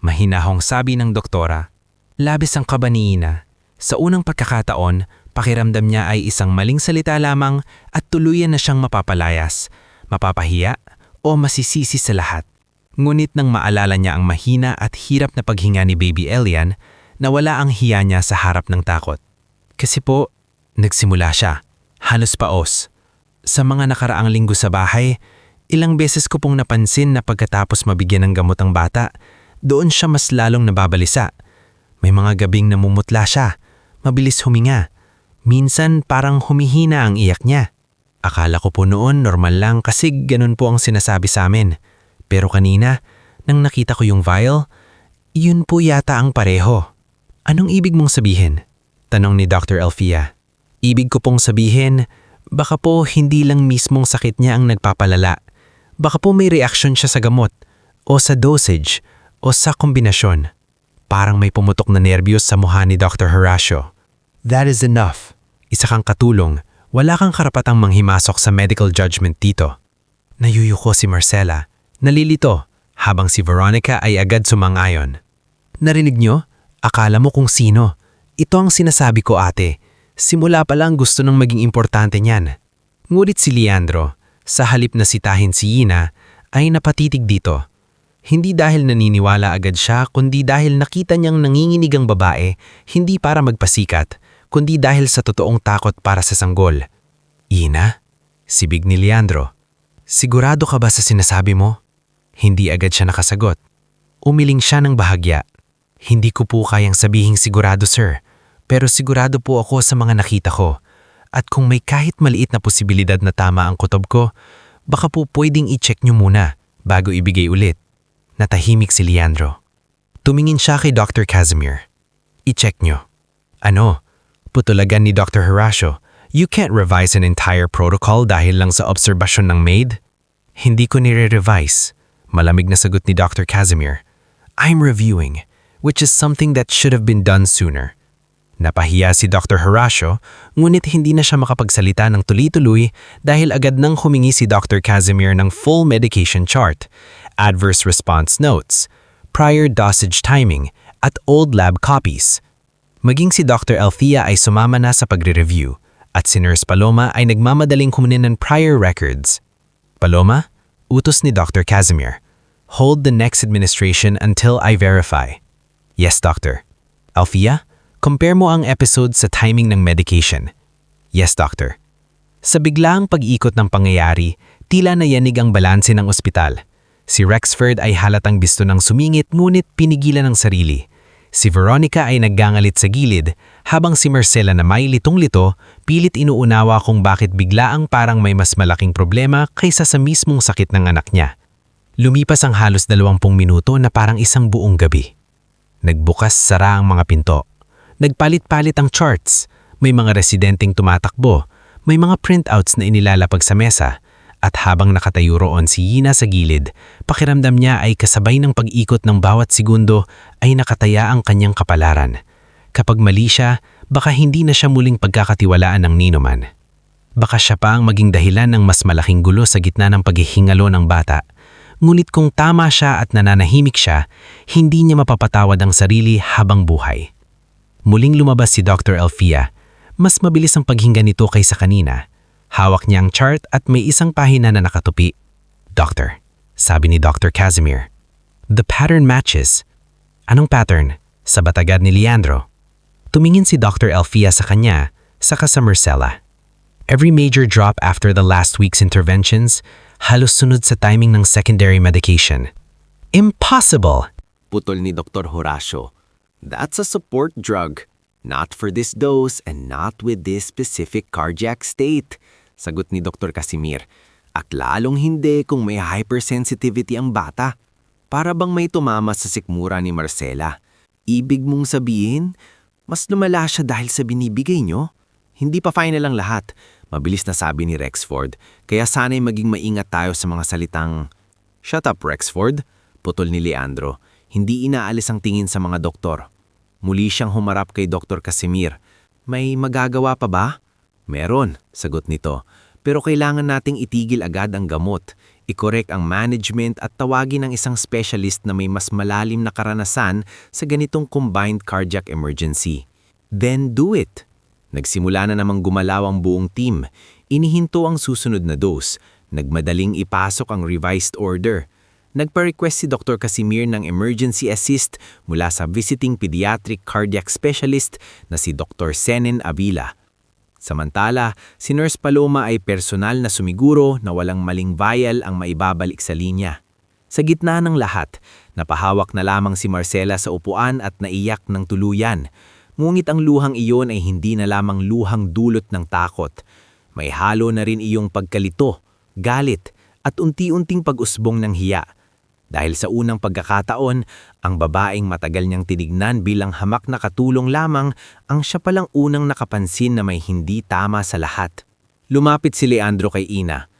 E: Mahinahong sabi ng doktora. Labis ang kaba ni Ina. Sa unang pagkakataon, pakiramdam niya ay isang maling salita lamang at tuluyan na siyang mapapalayas, mapapahiya o masisisi sa lahat. Ngunit nang maalala niya ang mahina at hirap na paghinga ni Baby Elian, nawala ang hiya niya sa harap ng takot. Kasi po, nagsimula siya, halos paos. Sa mga nakaraang linggo sa bahay, ilang beses ko pong napansin na pagkatapos mabigyan ng gamot ang bata, doon siya mas lalong nababalisa. May mga gabing namumutla siya, mabilis huminga, Minsan parang humihina ang iyak niya. Akala ko po noon normal lang kasi ganun po ang sinasabi sa amin. Pero kanina, nang nakita ko yung vial, yun po yata ang pareho. Anong ibig mong sabihin? Tanong ni Dr. Elfia. Ibig ko pong sabihin, baka po hindi lang mismong sakit niya ang nagpapalala. Baka po may reaksyon siya sa gamot, o sa dosage, o sa kombinasyon. Parang may pumutok na nerbiyos sa mukha ni Dr. Horacio. That is enough. Isa kang katulong. Wala kang karapatang manghimasok sa medical judgment dito. Nayuyuko si Marcela. Nalilito, habang si Veronica ay agad sumang-ayon. Narinig niyo? Akala mo kung sino. Ito ang sinasabi ko, ate. Simula pa lang gusto nang maging importante niyan. Ngunit si Leandro, sa halip na sitahin si Yina, ay napatitig dito. Hindi dahil naniniwala agad siya, kundi dahil nakita niyang nanginginig ang babae, hindi para magpasikat, kundi dahil sa totoong takot para sa sanggol. Yina? Sibig ni Leandro. Sigurado ka ba sa sinasabi mo? Hindi agad siya nakasagot. Umiling siya ng bahagya. Hindi ko po kayang sabihing sigurado, sir. Pero sigurado po ako sa mga nakita ko. At kung may kahit maliit na posibilidad na tama ang kutob ko, baka po pwedeng i-check nyo muna bago ibigay ulit. Natahimik si Leandro. Tumingin siya kay Dr. Casimir. I-check nyo. Ano? Putulagan ni Dr. Horacio. You can't revise an entire protocol dahil lang sa obserbasyon ng maid? Hindi ko nire-revise. Malamig na sagot ni Dr. Casimir. I'm reviewing, which is something that should have been done sooner. Napahiya si Dr. Horacio, ngunit hindi na siya makapagsalita ng tuloy-tuloy dahil agad nang humingi si Dr. Casimir ng full medication chart, adverse response notes, prior dosage timing, at old lab copies. Maging si Dr. Elfia ay sumama na sa pagre-review at si Nurse Paloma ay nagmamadaling kumunin ng prior records. Paloma, utos ni Dr. Casimir. Hold the next administration until I verify. Yes, doctor. Alfia, compare mo ang episode sa timing ng medication. Yes, doctor. Sa biglaang pag-ikot ng pangyayari, tila nayanig ang balanse ng ospital. Si Rexford ay halatang bisto ng sumingit ngunit pinigilan ng sarili. Si Veronica ay naggangalit sa gilid, habang si Marcela na may litong-lito, pilit inuunawa kung bakit biglaang parang may mas malaking problema kaysa sa mismong sakit ng anak niya. Lumipas ang halos 20 minuto na parang isang buong gabi. Nagbukas-sara ang mga pinto. Nagpalit-palit ang charts. May mga residenteng tumatakbo. May mga printouts na inilalapag sa mesa. At habang nakatayo roon si Yina sa gilid, pakiramdam niya ay kasabay ng pag-ikot ng bawat segundo ay nakataya ang kanyang kapalaran. Kapag mali siya, baka hindi na siya muling pagkakatiwalaan ng ninuman. Baka siya pa ang maging dahilan ng mas malaking gulo sa gitna ng paghihingalo ng bata. Ngunit kung tama siya at nananahimik siya, hindi niya mapapatawad ang sarili habang buhay. Muling lumabas si Dr. Elfia. Mas mabilis ang paghinga nito kaysa kanina. Hawak niya ang chart at may isang pahina na nakatupi. Doctor, sabi ni Dr. Casimir. The pattern matches. Anong pattern? Sa batagad ni Leandro. Tumingin si Dr. Elfia sa kanya, saka sa Marcela. Every major drop after the last week's interventions, halos sunod sa timing ng secondary medication. Impossible!
B: Putol ni Dr. Horacio. That's a support drug. Not for this dose and not with this specific cardiac state. Sagot ni Dr. Casimir. At lalong hindi kung may hypersensitivity ang bata. Para bang may tumama sa sikmura ni Marcela. Ibig mong sabihin, mas lumala siya dahil sa binibigay nyo? Hindi pa final ang lahat. Mabilis na sabi ni Rexford. Kaya sana'y maging maingat tayo sa mga salitang, "Shut up, Rexford," putol ni Leandro. Hindi inaalis ang tingin sa mga doktor. Muli siyang humarap kay Dr. Casimir. May magagawa pa ba? Meron, sagot nito. Pero kailangan nating itigil agad ang gamot, i-correct ang management at tawagin ng isang specialist na may mas malalim na karanasan sa ganitong combined cardiac emergency. Then do it. Nagsimula na namang gumalaw ang buong team. Inihinto ang susunod na dose. Nagmadaling ipasok ang revised order. Nagpa-request si Dr. Casimir ng emergency assist mula sa visiting pediatric cardiac specialist na si Dr. Senen Avila. Samantala, si Nurse Paloma ay personal na sumiguro na walang maling vial ang maibabalik sa linya. Sa gitna ng lahat, napahawak na lamang si Marcela sa upuan at naiyak ng tuluyan. Ngunit ang luhang iyon ay hindi na lamang luhang dulot ng takot. May halo na rin iyong pagkalito, galit, at unti-unting pag-usbong ng hiya. Dahil sa unang pagkakataon, ang babaeng matagal niyang tinignan bilang hamak na katulong lamang ang siya palang unang nakapansin na may hindi tama sa lahat. Lumapit si Leandro kay Ina.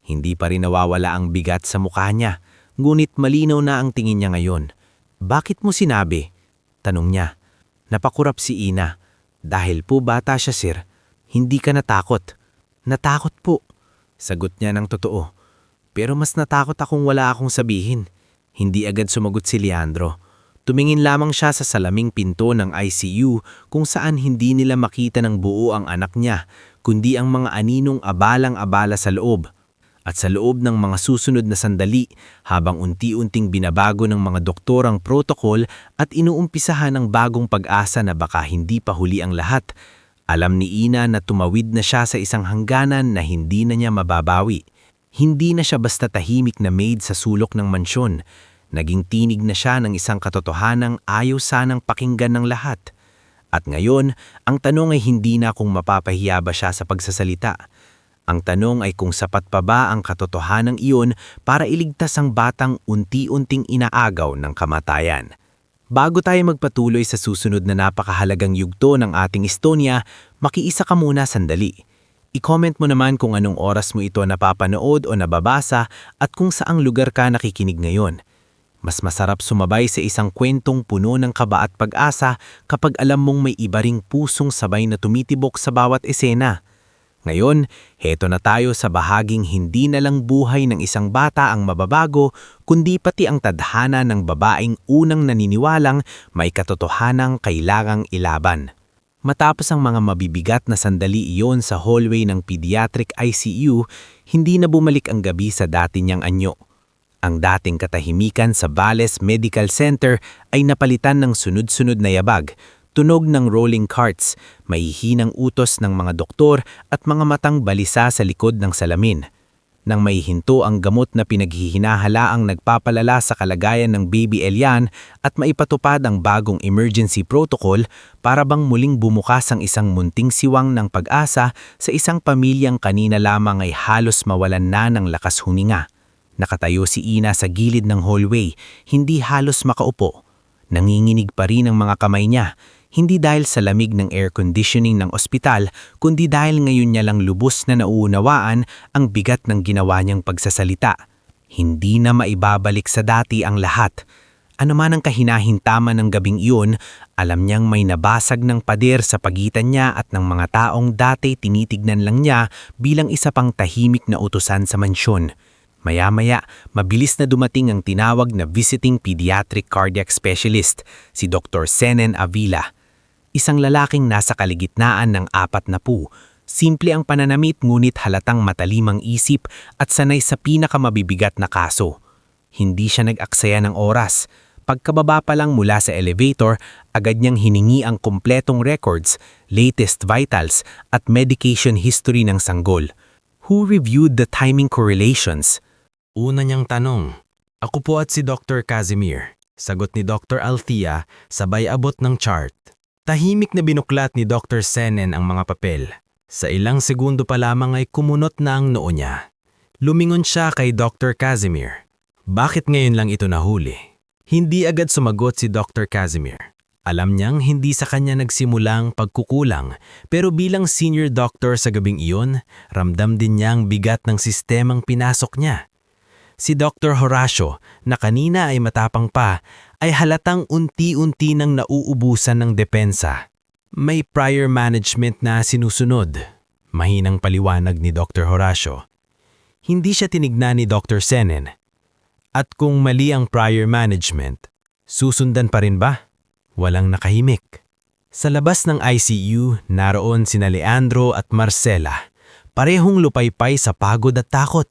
B: Hindi pa rin nawawala ang bigat sa mukha niya, ngunit malinaw na ang tingin niya ngayon. "Bakit mo sinabi?" tanong niya. Napakurap si Ina. "Dahil po bata siya, sir. Hindi ka natakot." "Natakot po," sagot niya ng totoo. "Pero mas natakot akong wala akong sabihin." Hindi agad sumagot si Leandro. Tumingin lamang siya sa salaming pinto ng ICU kung saan hindi nila makita ng buo ang anak niya, kundi ang mga aninong abalang-abala sa loob. At sa loob ng mga susunod na sandali, habang unti-unting binabago ng mga doktor ang protocol at inuumpisahan ng bagong pag-asa na baka hindi pa huli ang lahat, alam ni Ina na tumawid na siya sa isang hangganan na hindi na niya mababawi. Hindi na siya basta tahimik na maid sa sulok ng mansyon. Naging tinig na siya ng isang katotohanang ayaw sanang pakinggan ng lahat. At ngayon, ang tanong ay hindi na kung mapapahiya ba siya sa pagsasalita. Ang tanong ay kung sapat pa ba ang katotohanang iyon para iligtas ang batang unti-unting inaagaw ng kamatayan. Bago tayo magpatuloy sa susunod na napakahalagang yugto ng ating Estonia, makiisa ka muna sandali. I-comment mo naman kung anong oras mo ito napapanood o nababasa at kung saang lugar ka nakikinig ngayon. Mas masarap sumabay sa isang kwentong puno ng kaba at pag-asa kapag alam mong may iba ring pusong sabay na tumitibok sa bawat esena. Ngayon, heto na tayo sa bahaging hindi na lang buhay ng isang bata ang mababago, kundi pati ang tadhana ng babaeng unang naniniwalang may katotohanang kailangang ilaban. Matapos ang mga mabibigat na sandali iyon sa hallway ng pediatric ICU, hindi na bumalik ang gabi sa dati niyang anyo. Ang dating katahimikan sa Bales Medical Center ay napalitan ng sunod-sunod na yabag, tunog ng rolling carts, mahihinang utos ng mga doktor at mga matang balisa sa likod ng salamin. Nang maihinto ang gamot na pinaghihinahalaang nagpapalala sa kalagayan ng baby Elian at maipatupad ang bagong emergency protocol, para bang muling bumukas ang isang munting siwang ng pag-asa sa isang pamilyang kanina lamang ay halos mawalan na ng lakas huminga. Nakatayo si Ina sa gilid ng hallway, hindi halos makaupo. Nanginginig pa rin ang mga kamay niya, hindi dahil sa lamig ng air conditioning ng ospital, kundi dahil ngayon niya lang lubos na nauunawaan ang bigat ng ginawa niyang pagsasalita. Hindi na maibabalik sa dati ang lahat. Ano man ang kahinahintaman ng gabing iyon, alam niyang may nabasag ng pader sa pagitan niya at ng mga taong dati tinitignan lang niya bilang isa pang tahimik na utusan sa mansyon. Maya-maya, mabilis na dumating ang tinawag na visiting pediatric cardiac specialist, si Dr. Senen Avila. Isang lalaking nasa kaligitnaan ng 40. Simple ang pananamit ngunit halatang matalimang isip at sanay sa pinakamabibigat na kaso. Hindi siya nag-aksaya ng oras. Pagkababa pa lang mula sa elevator, agad niyang hiningi ang kumpletong records, latest vitals at medication history ng sanggol. Who reviewed the timing correlations?
C: Una niyang tanong, "Ako po at si Dr. Casimir." Sagot ni Dr. Althea, sabay abot ng chart. Tahimik na binuklat ni Dr. Senen ang mga papel. Sa ilang segundo pa lamang ay kumunot na ang noo niya. Lumingon siya kay Dr. Casimir. Bakit ngayon lang ito nahuli? Hindi agad sumagot si Dr. Casimir. Alam niyang hindi sa kanya nagsimulang pagkukulang, pero bilang senior doctor sa gabing iyon, ramdam din niya ang bigat ng sistemang pinasok niya. Si Dr. Horacio, na kanina ay matapang pa, ay halatang unti-unti nang nauubusan ng depensa. May prior management na sinusunod. Mahinang paliwanag ni Dr. Horacio. Hindi siya tinignan ni Dr. Senen. At kung mali ang prior management, susundan pa rin ba? Walang nakahimik. Sa labas ng ICU, naroon sina Leandro at Marcela, parehong lupaypay sa pagod at takot.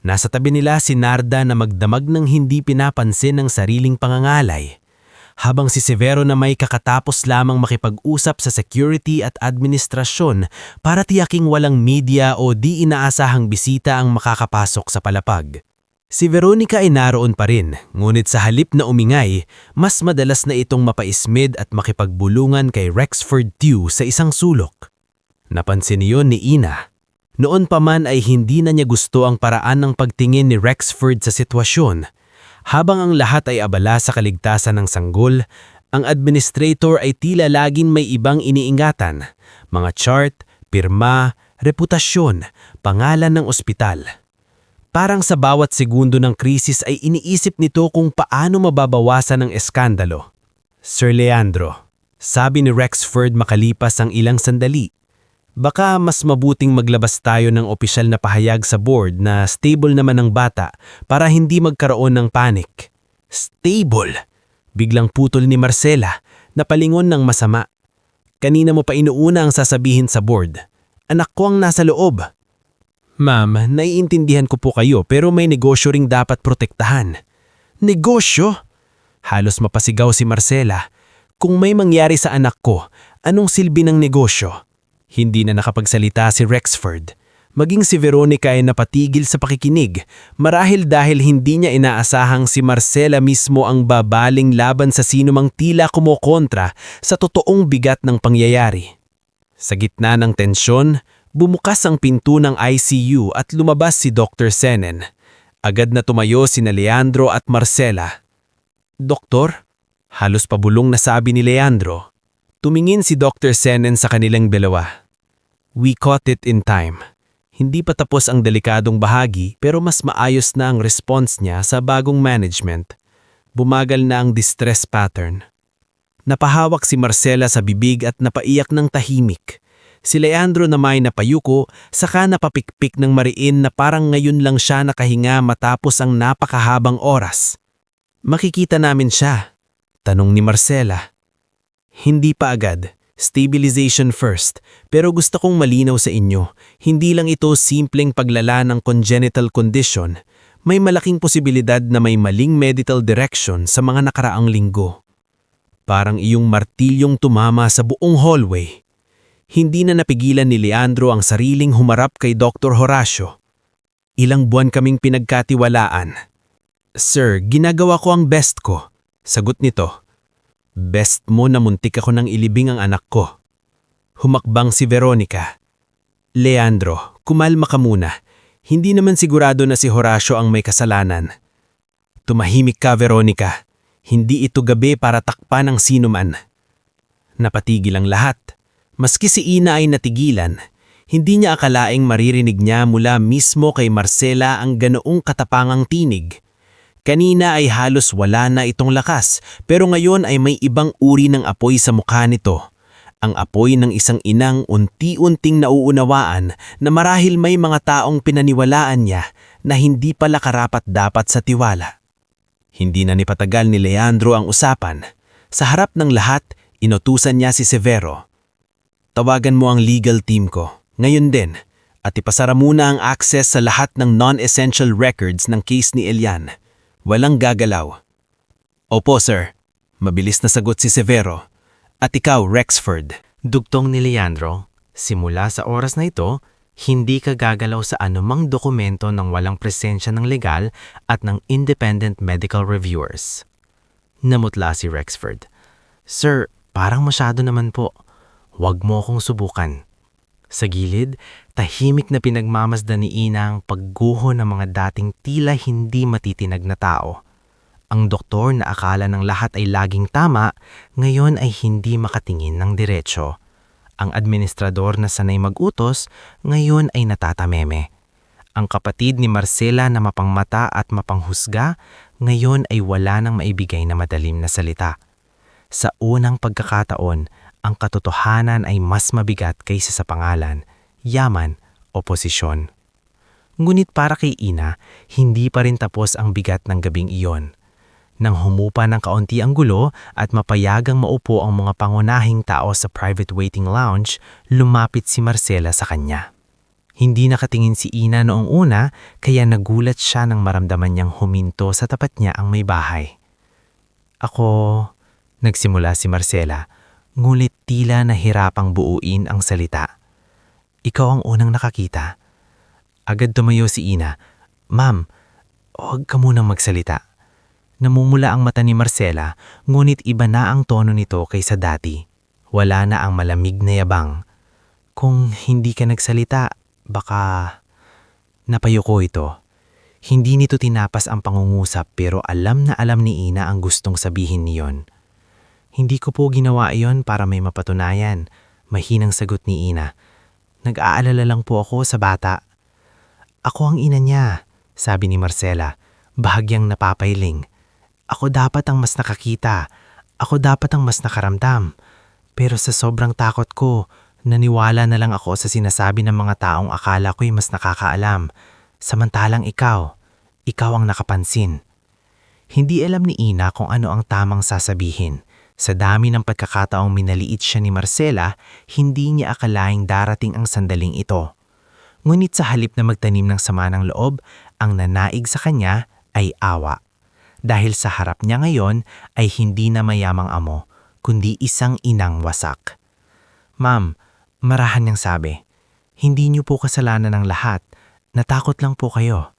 C: Nasa tabi nila si Narda na magdamag ng hindi pinapansin ng sariling pangangalay, habang si Severo na may kakatapos lamang makipag-usap sa security at administrasyon para tiyaking walang media o di inaasahang bisita ang makakapasok sa palapag.
B: Si Veronica ay naroon pa rin, ngunit sa halip na umingay, mas madalas na itong mapaismid at makipagbulungan kay Rexford Tew sa isang sulok. Napansin niyon ni Ina. Noon pa man ay hindi na niya gusto ang paraan ng pagtingin ni Rexford sa sitwasyon. Habang ang lahat ay abala sa kaligtasan ng sanggol, ang administrator ay tila laging may ibang iniingatan, mga chart, pirma, reputasyon, pangalan ng ospital. Parang sa bawat segundo ng krisis ay iniisip nito kung paano mababawasan ang eskandalo. Sir Leandro, sabi ni Rexford makalipas ang ilang sandali, baka mas mabuting maglabas tayo ng opisyal na pahayag sa board na stable naman ang bata para hindi magkaroon ng panic. Stable? Biglang putol ni Marcela, napalingon ng masama. Kanina mo pa inuuna ang sasabihin sa board. Anak ko ang nasa loob. Ma'am, naiintindihan ko po kayo pero may negosyo ring dapat protektahan. Negosyo? Halos mapasigaw si Marcela. Kung may mangyari sa anak ko, anong silbi ng negosyo? Hindi na nakapagsalita si Rexford. Maging si Veronica ay napatigil sa pakikinig, marahil dahil hindi niya inaasahang si Marcela mismo ang babaling laban sa sinumang tila kumokontra sa totoong bigat ng pangyayari. Sa gitna ng tensyon, bumukas ang pinto ng ICU at lumabas si Dr. Senen. Agad na tumayo sina Leandro at Marcela. Doktor? Halos pabulong na sabi ni Leandro. Tumingin si Dr. Senen sa kanilang dalawa. We caught it in time. Hindi pa tapos ang delikadong bahagi pero mas maayos na ang response niya sa bagong management. Bumagal na ang distress pattern. Napahawak si Marcela sa bibig at napaiyak ng tahimik. Si Leandro na may napayuko, saka napapikpik ng mariin na parang ngayon lang siya nakahinga matapos ang napakahabang oras. Makikita namin siya, tanong ni Marcela. Hindi pa agad. Stabilization first, pero gusto kong malinaw sa inyo, hindi lang ito simpleng paglala ng congenital condition. May malaking posibilidad na may maling medical direction sa mga nakaraang linggo. Parang iyong martilyong tumama sa buong hallway. Hindi na napigilan ni Leandro ang sariling humarap kay Dr. Horacio. Ilang buwan kaming pinagkatiwalaan. Sir, ginagawa ko ang best ko. Sagot nito. Best mo na muntik ako nang ilibing ang anak ko. Humakbang si Veronica. Leandro, kumalma ka muna. Hindi naman sigurado na si Horacio ang may kasalanan. Tumahimik ka, Veronica. Hindi ito gabi para takpan ng sinuman. Napatigil ang lahat. Maski si Ina ay natigilan. Hindi niya akalaing maririnig niya mula mismo kay Marcela ang ganoong katapangang tinig. Kanina ay halos wala na itong lakas, pero ngayon ay may ibang uri ng apoy sa mukha nito. Ang apoy ng isang inang unti-unting nauunawaan na marahil may mga taong pinaniwalaan niya na hindi pala karapat-dapat sa tiwala. Hindi na nipatagal ni Leandro ang usapan. Sa harap ng lahat, inutusan niya si Severo. Tawagan mo ang legal team ko, ngayon din, at ipasara muna ang access sa lahat ng non-essential records ng case ni Elian. Walang gagalaw. Opo, sir. Mabilis na sagot si Severo. At ikaw, Rexford.
E: Dugtong ni Leandro, simula sa oras na ito, hindi ka gagalaw sa anumang dokumento ng walang presensya ng legal at ng independent medical reviewers. Namutla si Rexford. Sir, parang masyado naman po. Huwag mo akong subukan. Sa gilid, tahimik na pinagmamasdan ni Ina ang pagguho ng mga dating tila hindi matitinag na tao. Ang doktor na akala ng lahat ay laging tama, ngayon ay hindi makatingin ng diretsyo. Ang administrador na sanay mag-utos, ngayon ay natatameme. Ang kapatid ni Marcela na mapangmata at mapanghusga, ngayon ay wala nang maibigay na madalim na salita. Sa unang pagkakataon, ang katotohanan ay mas mabigat kaysa sa pangalan, yaman o posisyon. Ngunit para kay Ina, hindi pa rin tapos ang bigat ng gabing iyon. Nang humupa ng kaunti ang gulo at mapayagang maupo ang mga pangunahing tao sa private waiting lounge, lumapit si Marcela sa kanya. Hindi nakatingin si Ina noong una, kaya nagulat siya nang maramdaman niyang huminto sa tapat niya ang may bahay. Ako, nagsimula si Marcela, ngulit tila nahirapang buuin ang salita. Ikaw ang unang nakakita. Agad tumayo si Ina. Ma'am, Huwag ka munang magsalita. Namumula ang mata ni Marcela, ngunit iba na ang tono nito kaysa dati. Wala na ang malamig na yabang. Kung hindi ka nagsalita, baka... Napayuko ito. Hindi nito tinapas ang pangungusap pero alam na alam ni Ina ang gustong sabihin niyon. Hindi ko po ginawa iyon para may mapatunayan. Mahinang sagot ni Ina. Nag-aalala lang po ako sa bata. Ako ang ina niya, sabi ni Marcela, bahagyang napapailing. Ako dapat ang mas nakakita. Ako dapat ang mas nakaramdam. Pero sa sobrang takot ko, naniwala na lang ako sa sinasabi ng mga taong akala ko'y mas nakakaalam. Samantalang ikaw ang nakapansin. Hindi alam ni Ina kung ano ang tamang sasabihin. Sa dami ng pagkakataong minaliit siya ni Marcela, hindi niya akalaing darating ang sandaling ito. Ngunit sa halip na magtanim ng sama ng loob, ang nanaig sa kanya ay awa. Dahil sa harap niya ngayon ay hindi na mayamang amo, kundi isang inang wasak. Ma'am, marahan niyang sabi, hindi niyo po kasalanan ng lahat, natakot lang po kayo.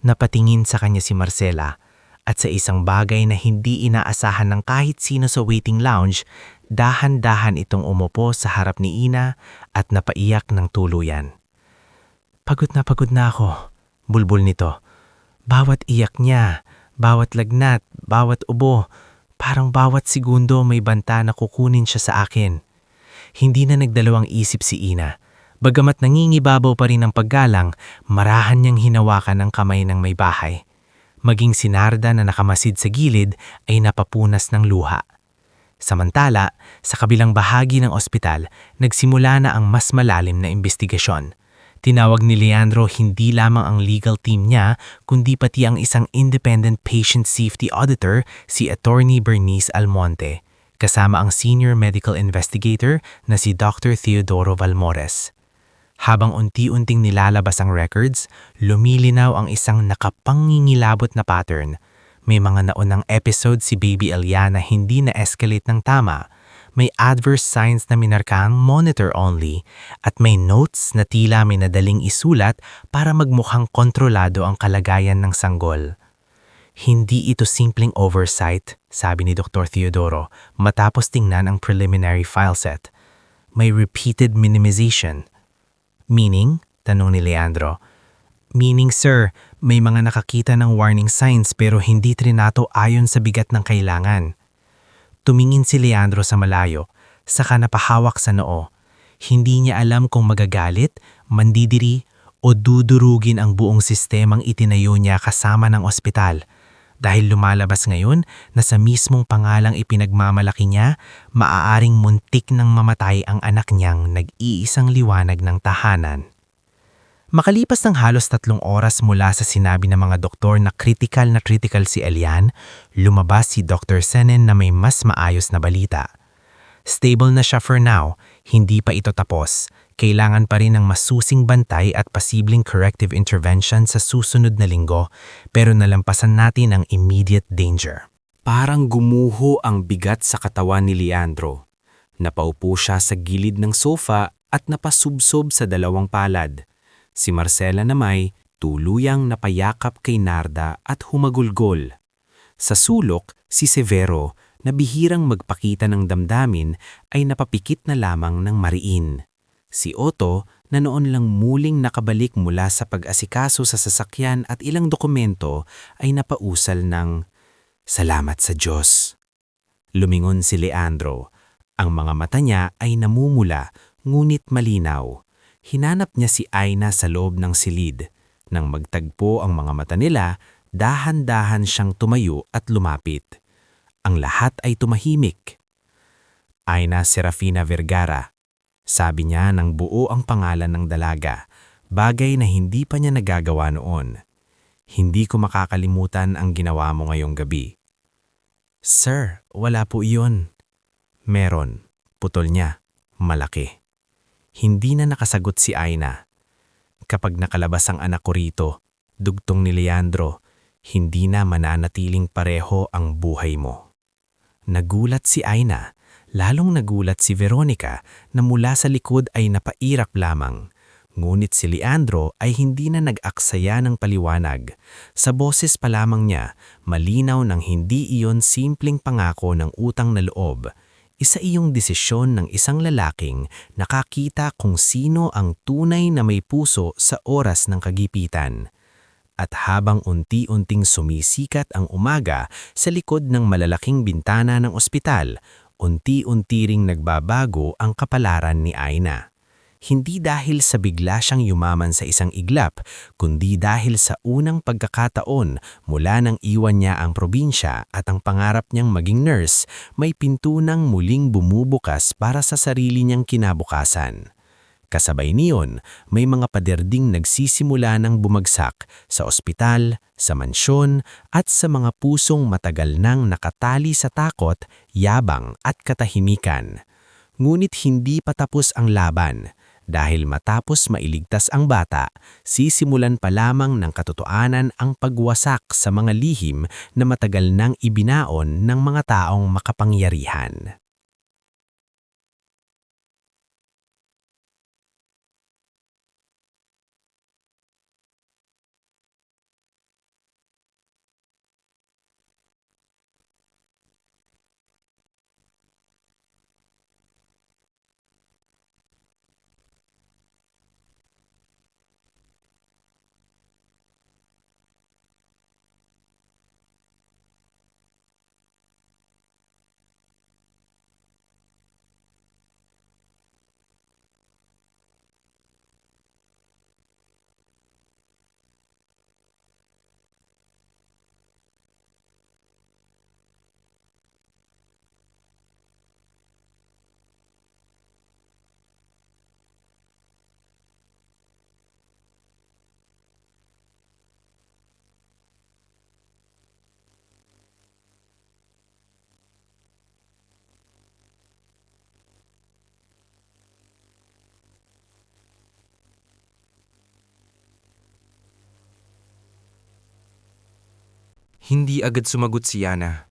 E: Napatingin sa kanya si Marcela, at sa isang bagay na hindi inaasahan ng kahit sino sa waiting lounge, dahan-dahan itong umupo sa harap ni Ina at napaiyak ng tuluyan. Pagod na ako, bulbul nito. Bawat iyak niya, bawat lagnat, bawat ubo, parang bawat segundo may banta na kukunin siya sa akin. Hindi na nagdalawang isip si Ina. Bagamat nangingibabaw pa rin ang paggalang, marahan niyang hinawakan ang kamay ng may bahay. Maging si Narda na nakamasid sa gilid ay napapunas ng luha. Samantala, sa kabilang bahagi ng ospital, nagsimula na ang mas malalim na investigasyon. Tinawag ni Leandro hindi lamang ang legal team niya, kundi pati ang isang independent patient safety auditor, si Attorney Bernice Almonte, kasama ang senior medical investigator na si Dr. Theodoro Valmores. Habang unti-unting nilalabas ang records, lumilinaw ang isang nakapangingilabot na pattern. May mga naunang episode si Baby Eliana hindi na-escalate ng tama, may adverse signs na minarkahang monitor only, at may notes na tila may nadaling isulat para magmukhang kontrolado ang kalagayan ng sanggol. Hindi ito simpleng oversight, sabi ni Dr. Theodoro matapos tingnan ang preliminary file set. May repeated minimization. Meaning? Tanong ni Leandro. Meaning, sir, may mga nakakita ng warning signs pero hindi trinato ayon sa bigat ng kailangan. Tumingin si Leandro sa malayo, saka napahawak sa noo. Hindi niya alam kung magagalit, mandidiri, o dudurugin ang buong sistemang itinayo niya kasama ng ospital. Dahil lumalabas ngayon na sa mismong pangalang ipinagmamalaki niya, maaaring muntik nang mamatay ang anak niyang nag-iisang liwanag ng tahanan. Makalipas ng halos 3 oras mula sa sinabi ng mga doktor na critical si Elian, lumabas si Dr. Senen na may mas maayos na balita. Stable na siya for now, hindi pa ito tapos. Kailangan pa rin ng masusing bantay at posibleng corrective intervention sa susunod na linggo, pero nalampasan natin ang immediate danger.
B: Parang gumuho ang bigat sa katawan ni Leandro. Napaupo siya sa gilid ng sofa at napasubsob sa 2 palad. Si Marcela namay tuluyang napayakap kay Narda at humagulgol. Sa sulok, si Severo, na bihirang magpakita ng damdamin, ay napapikit na lamang ng mariin. Si Otto, na noon lang muling nakabalik mula sa pag-asikaso sa sasakyan at ilang dokumento, ay napausal ng, "Salamat sa Diyos." Lumingon si Leandro. Ang mga mata niya ay namumula, ngunit malinaw. Hinanap niya si Aina sa loob ng silid. Nang magtagpo ang mga mata nila, dahan-dahan siyang tumayo at lumapit. Ang lahat ay tumahimik. Aina Serafina Vergara. Sabi niya nang buo ang pangalan ng dalaga, bagay na hindi pa niya nagagawa noon. Hindi ko makakalimutan ang ginawa mo ngayong gabi. Sir, wala po iyon. Meron, putol niya, malaki. Hindi na nakasagot si Aina. Kapag nakalabas ang anak ko rito, dugtong ni Leandro, hindi na mananatiling pareho ang buhay mo. Nagulat si Aina. Lalong nagulat si Veronica na mula sa likod ay napairak lamang. Ngunit si Leandro ay hindi na nag-aksaya ng paliwanag. Sa boses pa lamang niya, malinaw nang hindi iyon simpleng pangako ng utang na loob. Isa iyong desisyon ng isang lalaking nakakita kung sino ang tunay na may puso sa oras ng kagipitan. At habang unti-unting sumisikat ang umaga sa likod ng malalaking bintana ng ospital, unti-unti ring nagbabago ang kapalaran ni Aina. Hindi dahil sa bigla siyang yumaman sa isang iglap, kundi dahil sa unang pagkakataon mula nang iwan niya ang probinsya at ang pangarap niyang maging nurse, may pinto nang muling bumubukas para sa sarili niyang kinabukasan. Kasabay niyon, may mga paderding nagsisimula ng bumagsak sa ospital, sa mansyon, at sa mga pusong matagal nang nakatali sa takot, yabang at katahimikan. Ngunit hindi pa tapos ang laban. Dahil matapos mailigtas ang bata, sisimulan pa lamang ng katotohanan ang pagwasak sa mga lihim na matagal nang ibinaon ng mga taong makapangyarihan.
C: Hindi agad sumagot si Yana.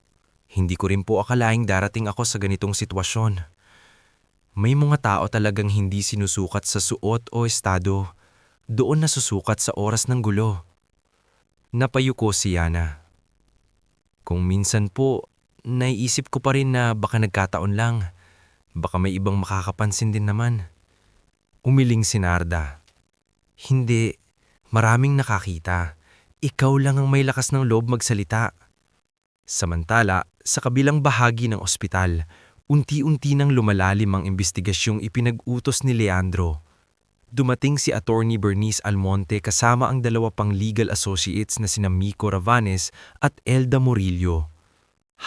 C: Hindi ko rin po akalaing darating ako sa ganitong sitwasyon. May mga tao talagang hindi sinusukat sa suot o estado. Doon nasusukat sa oras ng gulo. Napayuko si Yana. Kung minsan po, naiisip ko pa rin na baka nagkataon lang. Baka may ibang makakapansin din naman. Umiling si Narda. Hindi, maraming nakakita. Ikaw lang ang may lakas ng loob magsalita. Samantala, sa kabilang bahagi ng ospital, unti-unti nang lumalalim ang investigasyong ipinag-utos ni Leandro. Dumating si Attorney Bernice Almonte kasama ang dalawa pang legal associates na sina Miko Ravanes at Elda Murillo.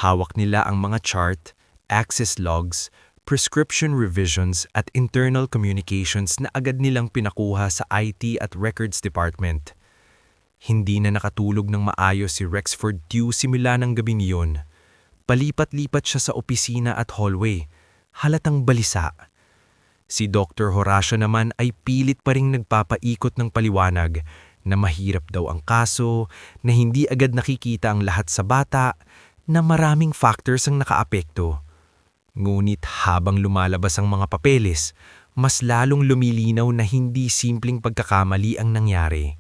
C: Hawak nila ang mga chart, access logs, prescription revisions at internal communications na agad nilang pinakuha sa IT at Records Department. Hindi na nakatulog ng maayos si Rexford Tew simula ng gabi niyon. Palipat-lipat siya sa opisina at hallway. Halatang balisa. Si Dr. Horacio naman ay pilit pa ring nagpapaikot ng paliwanag na mahirap daw ang kaso, na hindi agad nakikita ang lahat sa bata, na maraming factors ang nakaapekto. Ngunit habang lumalabas ang mga papeles, mas lalong lumilinaw na hindi simpleng pagkakamali ang nangyari.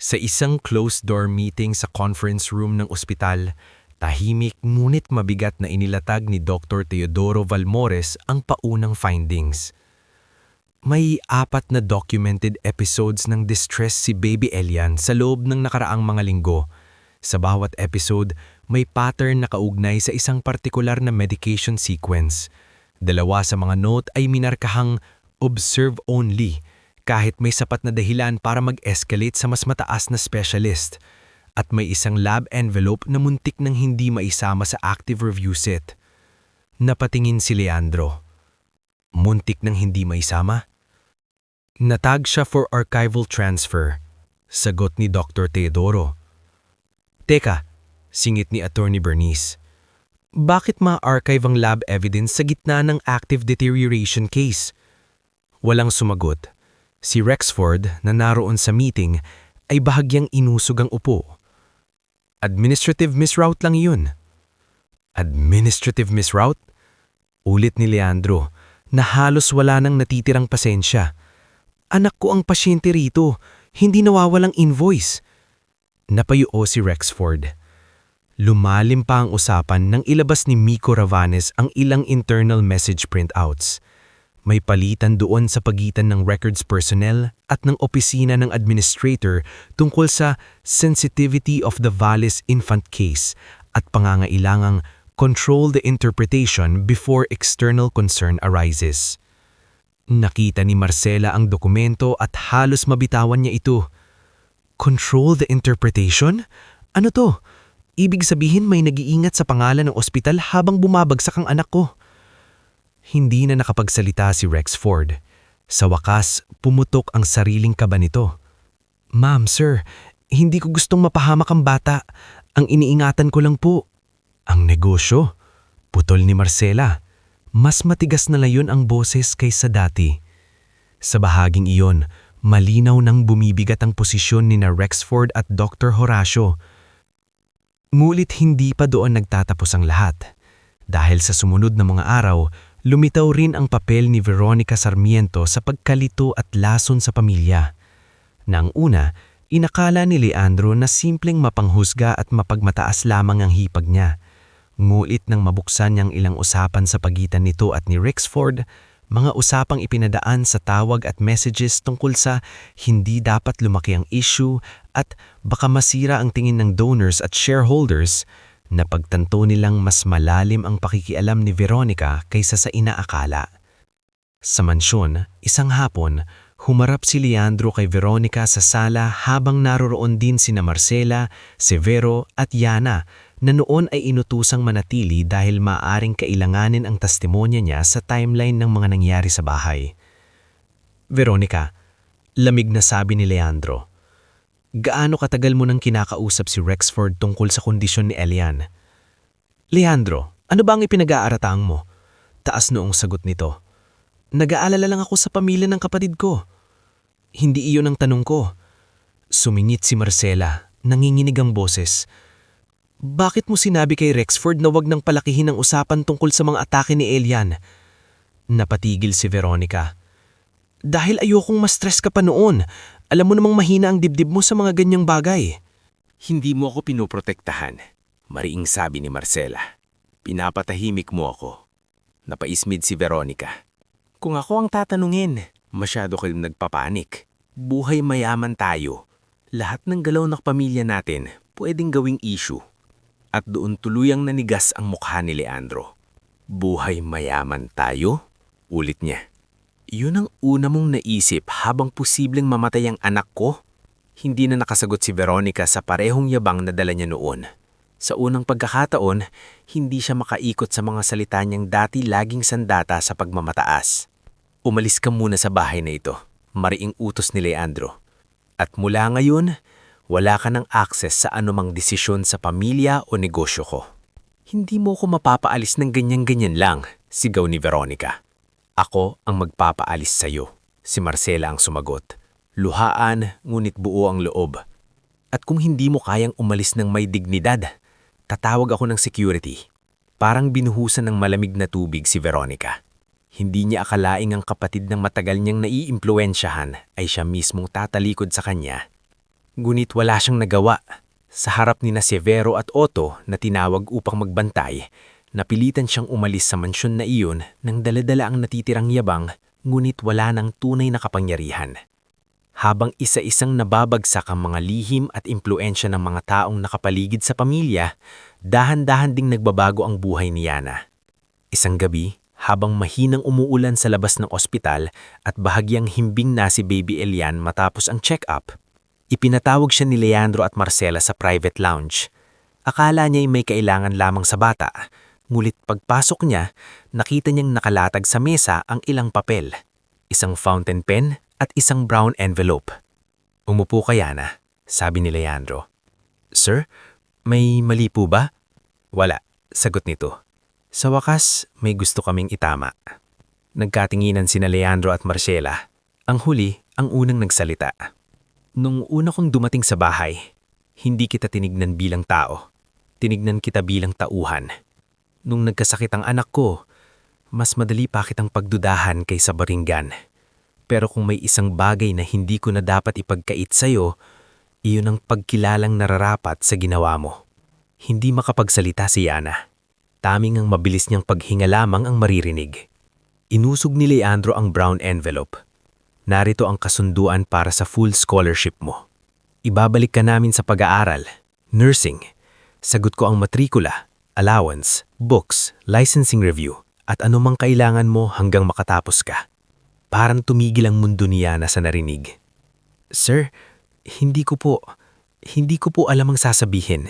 C: Sa isang closed-door meeting sa conference room ng ospital, tahimik ngunit mabigat na inilatag ni Dr. Teodoro Valmores ang paunang findings. May 4 na documented episodes ng distress si Baby Elian sa loob ng nakaraang mga linggo. Sa bawat episode, may pattern na kaugnay sa isang partikular na medication sequence. 2 sa mga note ay minarkahang observe only, kahit may sapat na dahilan para mag-escalate sa mas mataas na specialist, at may isang lab envelope na muntik nang hindi maisama sa active review set. Napatingin si Leandro. Muntik nang hindi maisama? Natag siya for archival transfer, sagot ni Dr. Teodoro. Teka, singit ni Attorney Bernice. Bakit ma-archive ang lab evidence sa gitna ng active deterioration case? Walang sumagot. Si Rexford na naroon sa meeting ay bahagyang inusog ang upo. Administrative misroute lang yun. Administrative misroute? Ulit ni Leandro na halos wala nang natitirang pasensya.
D: Anak ko ang pasyente rito. Hindi nawawalang invoice. Napayuo si Rexford. Lumalim pa ang usapan nang ilabas ni Miko Ravanes ang ilang internal message printouts. May palitan doon sa pagitan ng records personnel at ng opisina ng administrator tungkol sa sensitivity of the Valles infant case at pangangailangang control the interpretation before external concern arises. Nakita ni Marcela ang dokumento at halos mabitawan niya ito. Control the interpretation? Ano to? Ibig sabihin may nag-iingat sa pangalan ng ospital habang bumabagsak ang anak ko. Hindi na nakapagsalita si Rexford. Sa wakas, pumutok ang sariling kaba nito. Ma'am, sir, hindi ko gustong mapahamak ang bata. Ang iniingatan ko lang po. Ang negosyo? Putol ni Marcela. Mas matigas na layon ang boses kaysa dati. Sa bahaging iyon, malinaw nang bumibigat ang posisyon ni na Rexford at Dr. Horacio. Ngulit hindi pa doon nagtatapos ang lahat. Dahil sa sumunod na mga araw, lumitaw rin ang papel ni Veronica Sarmiento sa pagkalito at lason sa pamilya. Nang una, inakala ni Leandro na simpleng mapanghusga at mapagmataas lamang ang hipag niya. Ngulit nang mabuksan niyang ilang usapan sa pagitan nito at ni Rexford, mga usapang ipinadaan sa tawag at messages tungkol sa hindi dapat lumaki ang issue at baka masira ang tingin ng donors at shareholders, na pagtanto nilang mas malalim ang pakikialam ni Veronica kaysa sa inaakala. Sa mansyon, isang hapon, humarap si Leandro kay Veronica sa sala habang naroroon din sina Marcela, Severo at Yana, na noon ay inutusang manatili dahil maaaring kailanganin ang testimonya niya sa timeline ng mga nangyari sa bahay. Veronica, lamig na sabi ni Leandro. Gaano katagal mo nang kinakausap si Rexford tungkol sa kondisyon ni Elian? Leandro, ano ba ang ipinag-aaratang mo? Taas noong sagot nito. Nag-aalala lang ako sa pamilya ng kapatid ko. Hindi iyon ang tanong ko. Sumingit si Marcela, nanginginig ang boses. Bakit mo sinabi kay Rexford na wag nang palakihin ang usapan tungkol sa mga atake ni Elian? Napatigil si Veronica. Dahil ayokong ma-stress ka pa noon. Alam mo namang mahina ang dibdib mo sa mga ganyang bagay.
B: Hindi mo ako pinoprotektahan, mariing sabi ni Marcela. Pinapatahimik mo ako. Napaismid si Veronica. Kung ako ang tatanungin, masyado kayong nagpapanik. Buhay mayaman tayo. Lahat ng galaw ng pamilya natin pwedeng gawing issue. At doon tuluyang nanigas ang mukha ni Leandro. Buhay mayaman tayo? Ulit niya. Yun ang una mong naisip habang posibleng mamatay ang anak ko? Hindi na nakasagot si Veronica sa parehong yabang na dala niya noon. Sa unang pagkakataon, hindi siya makaikot sa mga salita niyang dati laging sandata sa pagmamataas. Umalis ka muna sa bahay na ito, mariing utos ni Leandro. At mula ngayon, wala ka ng access sa anumang desisyon sa pamilya o negosyo ko. Hindi mo ko mapapaalis ng ganyan-ganyan lang, sigaw ni Veronica. Ako ang magpapaalis sa'yo, si Marcela ang sumagot. Luhaan, ngunit buo ang loob. At kung hindi mo kayang umalis ng may dignidad, tatawag ako ng security. Parang binuhusan ng malamig na tubig si Veronica. Hindi niya akalaing ang kapatid ng matagal niyang naiimpluwensyahan ay siya mismong tatalikod sa kanya. Ngunit wala siyang nagawa. Sa harap ni na Severo at Otto na tinawag upang magbantay, napilitan siyang umalis sa mansyon na iyon nang dala-dala ang natitirang yabang, ngunit wala ng tunay na kapangyarihan. Habang isa-isang nababagsak ang mga lihim at impluensya ng mga taong nakapaligid sa pamilya, dahan-dahan ding nagbabago ang buhay ni Yana. Isang gabi, habang mahinang umuulan sa labas ng ospital at bahagyang himbing na si Baby Elian matapos ang check-up, ipinatawag siya ni Leandro at Marcela sa private lounge. Akala niya'y may kailangan lamang sa bata, ngulit pagpasok niya, nakita niyang nakalatag sa mesa ang ilang papel, isang fountain pen at isang brown envelope. Umupo ka, Yana, sabi ni Leandro. Sir, may mali po ba? Wala, sagot nito. Sa wakas, may gusto kaming itama. Nagkatinginan sina Leandro at Marcela. Ang huli, ang unang nagsalita. Nung una kong dumating sa bahay, hindi kita tinignan bilang tao. Tinignan kita bilang tauhan. Nung nagkasakit ang anak ko, mas madali pa kitang pagdudahan kaysa baringgan. Pero kung may isang bagay na hindi ko na dapat ipagkait sa'yo, iyon ang pagkilalang nararapat sa ginawa mo. Hindi makapagsalita si Yana. Taming ang mabilis niyang paghinga lamang ang maririnig. Inusog ni Leandro ang brown envelope. Narito ang kasunduan para sa full scholarship mo. Ibabalik ka namin sa pag-aaral, nursing. Sagot ko ang matrikula, allowance, books, licensing review, at anumang kailangan mo hanggang makatapos ka. Parang tumigil ang mundo ni Yana sa narinig. Sir, hindi ko po alam ang sasabihin.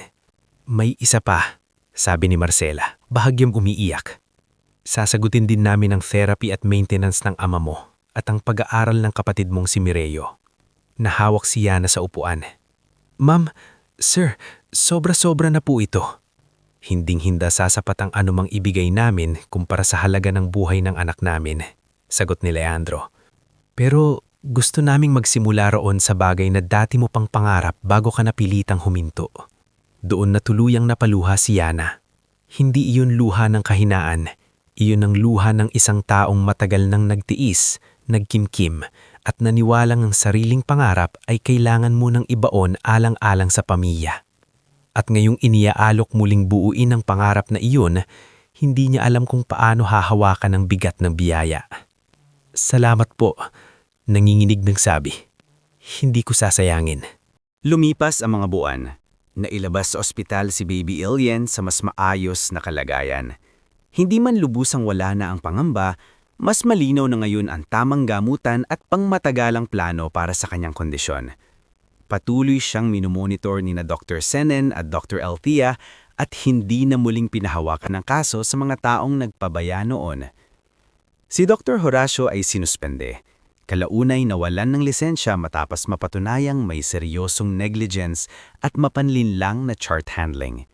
B: May isa pa, sabi ni Marcela, bahagyang umiiyak. Sasagutin din namin ang therapy at maintenance ng ama mo at ang pag-aaral ng kapatid mong si Mireyo. Nahawak si Yana sa upuan. Ma'am, sir, sobra-sobra na po ito. Hinding-hinda sasapat ang anumang ibigay namin kumpara sa halaga ng buhay ng anak namin, sagot ni Leandro. Pero gusto naming magsimula roon sa bagay na dati mo pang pangarap bago ka napilitang huminto. Doon na tuluyang napaluha si Yana. Hindi iyon luha ng kahinaan. Iyon ang luha ng isang taong matagal nang nagtiis, nagkimkim, at naniwalang ang sariling pangarap ay kailangan mo ng ibaon alang-alang sa pamilya. At ngayong iniaalok muling buuin ang pangarap na iyon, hindi niya alam kung paano hahawakan ang bigat ng biyaya. Salamat po, nanginginig ng sabi. Hindi ko sasayangin.
F: Lumipas ang mga buwan. Nailabas sa ospital si Baby Ilian sa mas maayos na kalagayan. Hindi man lubusang wala na ang pangamba, mas malinaw na ngayon ang tamang gamutan at pangmatagalang plano para sa kanyang kondisyon. Patuloy siyang minumonitor ni na Dr. Senen at Dr. Althea at hindi na muling pinahawakan ng kaso sa mga taong nagpabaya noon. Si Dr. Horacio ay sinuspende. Kalaunay nawalan ng lisensya matapos mapatunayang may seryosong negligence at mapanlinlang na chart handling.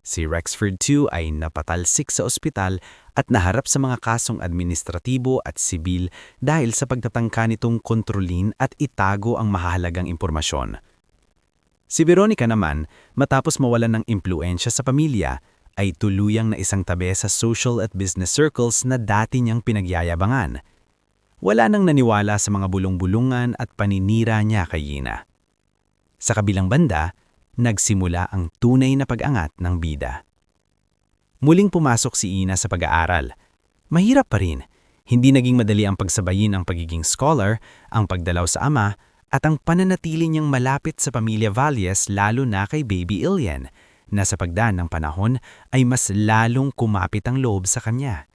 F: Si Rexford II ay napatalsik sa ospital at naharap sa mga kasong administratibo at sibil dahil sa pagtatangka nitong kontrolin at itago ang mahahalagang impormasyon. Si Veronica naman, matapos mawalan ng impluensya sa pamilya, ay tuluyang na isang tabi sa social at business circles na dati niyang pinagyayabangan. Wala nang naniwala sa mga bulong-bulungan at paninira niya kay Yina. Sa kabilang banda, nagsimula ang tunay na pag-angat ng bida. Muling pumasok si Ina sa pag-aaral. Mahirap pa rin. Hindi naging madali ang pagsabayin ang pagiging scholar, ang pagdalaw sa ama, at ang pananatili niyang malapit sa pamilya Valles lalo na kay Baby Ilian, na sa pagdaan ng panahon ay mas lalong kumapit ang loob sa kanya.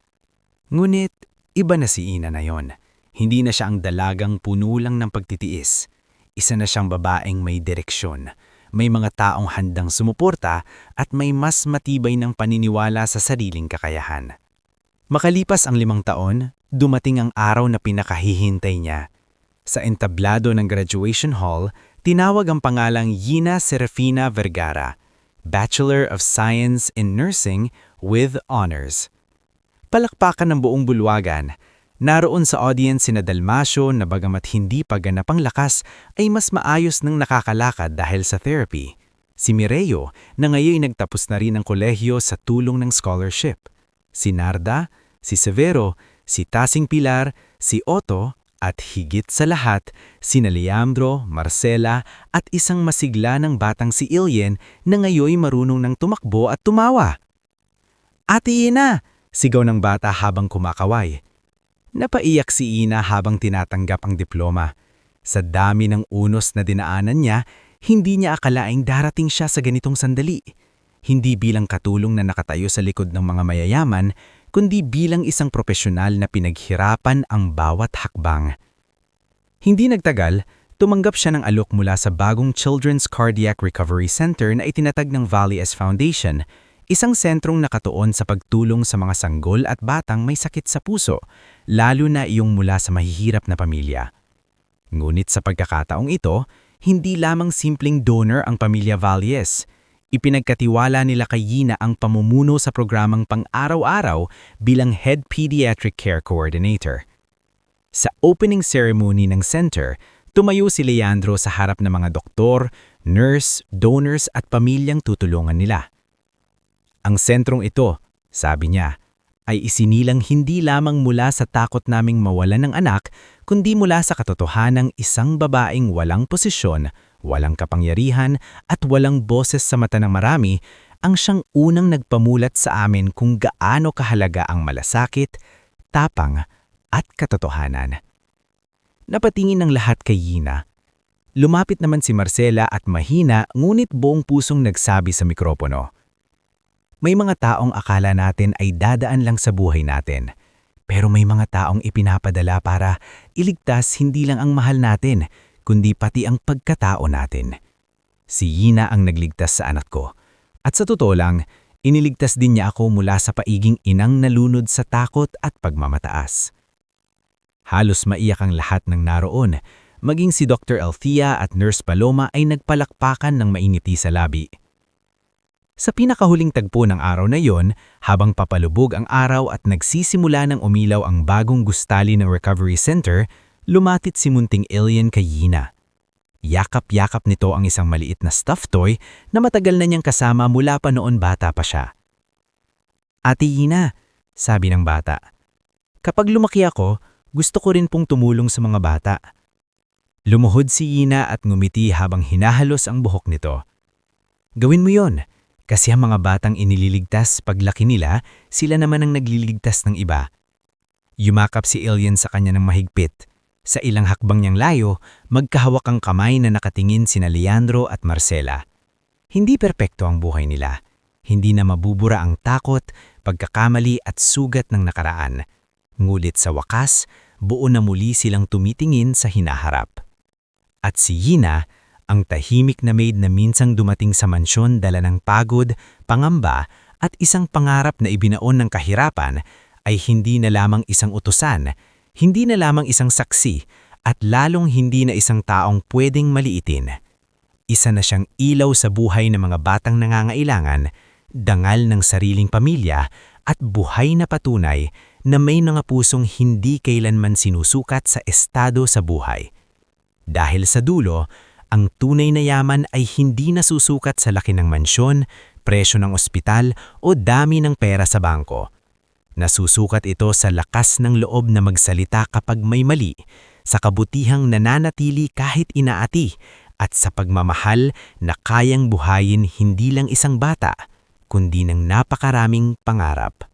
F: Ngunit, iba na si Ina na yon. Hindi na siya ang dalagang puno lang ng pagtitiis. Isa na siyang babaeng may direksyon. May mga taong handang sumuporta at may mas matibay ng paniniwala sa sariling kakayahan. Makalipas ang 5 taon, dumating ang araw na pinakahihintay niya. Sa entablado ng graduation hall, tinawag ang pangalang Yina Serafina Vergara, Bachelor of Science in Nursing with Honors. Palakpakan ng buong bulwagan. Naroon sa audience sina Dalmasio na bagamat hindi pa ganap ang lakas ay mas maayos nang nakakalakad dahil sa therapy. Si Mireyo na ngayon nagtapos na rin ang kolehiyo sa tulong ng scholarship. Si Narda, si Severo, si Tasing Pilar, si Otto at higit sa lahat, sina Leandro, Marcela at isang masigla ng batang si Ilian na ngayon marunong ng tumakbo at tumawa. Ate Ina! Sigaw ng bata habang kumakaway. Napaiyak si Ina habang tinatanggap ang diploma. Sa dami ng unos na dinaanan niya, hindi niya akalaing darating siya sa ganitong sandali. Hindi bilang katulong na nakatayo sa likod ng mga mayayaman, kundi bilang isang profesional na pinaghirapan ang bawat hakbang. Hindi nagtagal, tumanggap siya ng alok mula sa bagong Children's Cardiac Recovery Center na itinatag ng Valles Foundation, isang sentrong nakatuon sa pagtulong sa mga sanggol at batang may sakit sa puso, lalo na iyong mula sa mahihirap na pamilya. Ngunit sa pagkakataong ito, hindi lamang simpleng donor ang pamilya Valles. Ipinagkatiwala nila kay Yina ang pamumuno sa programang pang-araw-araw bilang Head Pediatric Care Coordinator. Sa opening ceremony ng center, tumayo si Leandro sa harap ng mga doktor, nurse, donors at pamilyang tutulungan nila. Ang sentrong ito, sabi niya,
B: ay isinilang hindi lamang mula sa takot naming mawalan ng anak, kundi mula sa katotohanang isang babaeng walang posisyon, walang kapangyarihan at walang boses sa mata ng marami ang siyang unang nagpamulat sa amin kung gaano kahalaga ang malasakit, tapang at katotohanan. Napatingin ng lahat kay Yina. Lumapit naman si Marcela at mahina ngunit buong pusong nagsabi sa mikropono. May mga taong akala natin ay dadaan lang sa buhay natin. Pero may mga taong ipinapadala para iligtas hindi lang ang mahal natin, kundi pati ang pagkatao natin. Si Yina ang nagligtas sa anak ko. At sa totoo lang, iniligtas din niya ako mula sa paiging inang nalunod sa takot at pagmamataas. Halos maiyak ang lahat ng naroon. Maging si Dr. Althea at Nurse Paloma ay nagpalakpakan ng mainiti sa labi. Sa pinakahuling tagpo ng araw na yon, habang papalubog ang araw at nagsisimula ng umilaw ang bagong gustali ng recovery center, lumatit si munting alien kay Yina. Yakap-yakap nito ang isang maliit na stuffed toy na matagal na niyang kasama mula pa noon bata pa siya. "Ate Yina," sabi ng bata, "kapag lumaki ako, gusto ko rin pong tumulong sa mga bata." Lumuhod si Yina at ngumiti habang hinahalos ang buhok nito. "Gawin mo yon, kasi ang mga batang inililigtas paglaki nila, sila naman ang nagliligtas ng iba." Yumakap si Alien sa kanya ng mahigpit. Sa ilang hakbang niyang layo, magkahawak ang kamay na nakatingin sina Leandro at Marcela. Hindi perpekto ang buhay nila. Hindi na mabubura ang takot, pagkakamali at sugat ng nakaraan. Ngulit sa wakas, buo na muli silang tumitingin sa hinaharap. At si Yina, ang tahimik na maid na minsang dumating sa mansyon dala ng pagod, pangamba at isang pangarap na ibinaon ng kahirapan, ay hindi na lamang isang utusan, hindi na lamang isang saksi, at lalong hindi na isang taong pwedeng maliitin. Isa na siyang ilaw sa buhay ng mga batang nangangailangan, dangal ng sariling pamilya, at buhay na patunay na may mga pusong hindi kailanman sinusukat sa estado sa buhay. Dahil sa dulo, ang tunay na yaman ay hindi nasusukat sa laki ng mansyon, presyo ng ospital o dami ng pera sa bangko. Nasusukat ito sa lakas ng loob na magsalita kapag may mali, sa kabutihang nananatili kahit inaati, at sa pagmamahal na kayang buhayin hindi lang isang bata, kundi ng napakaraming pangarap.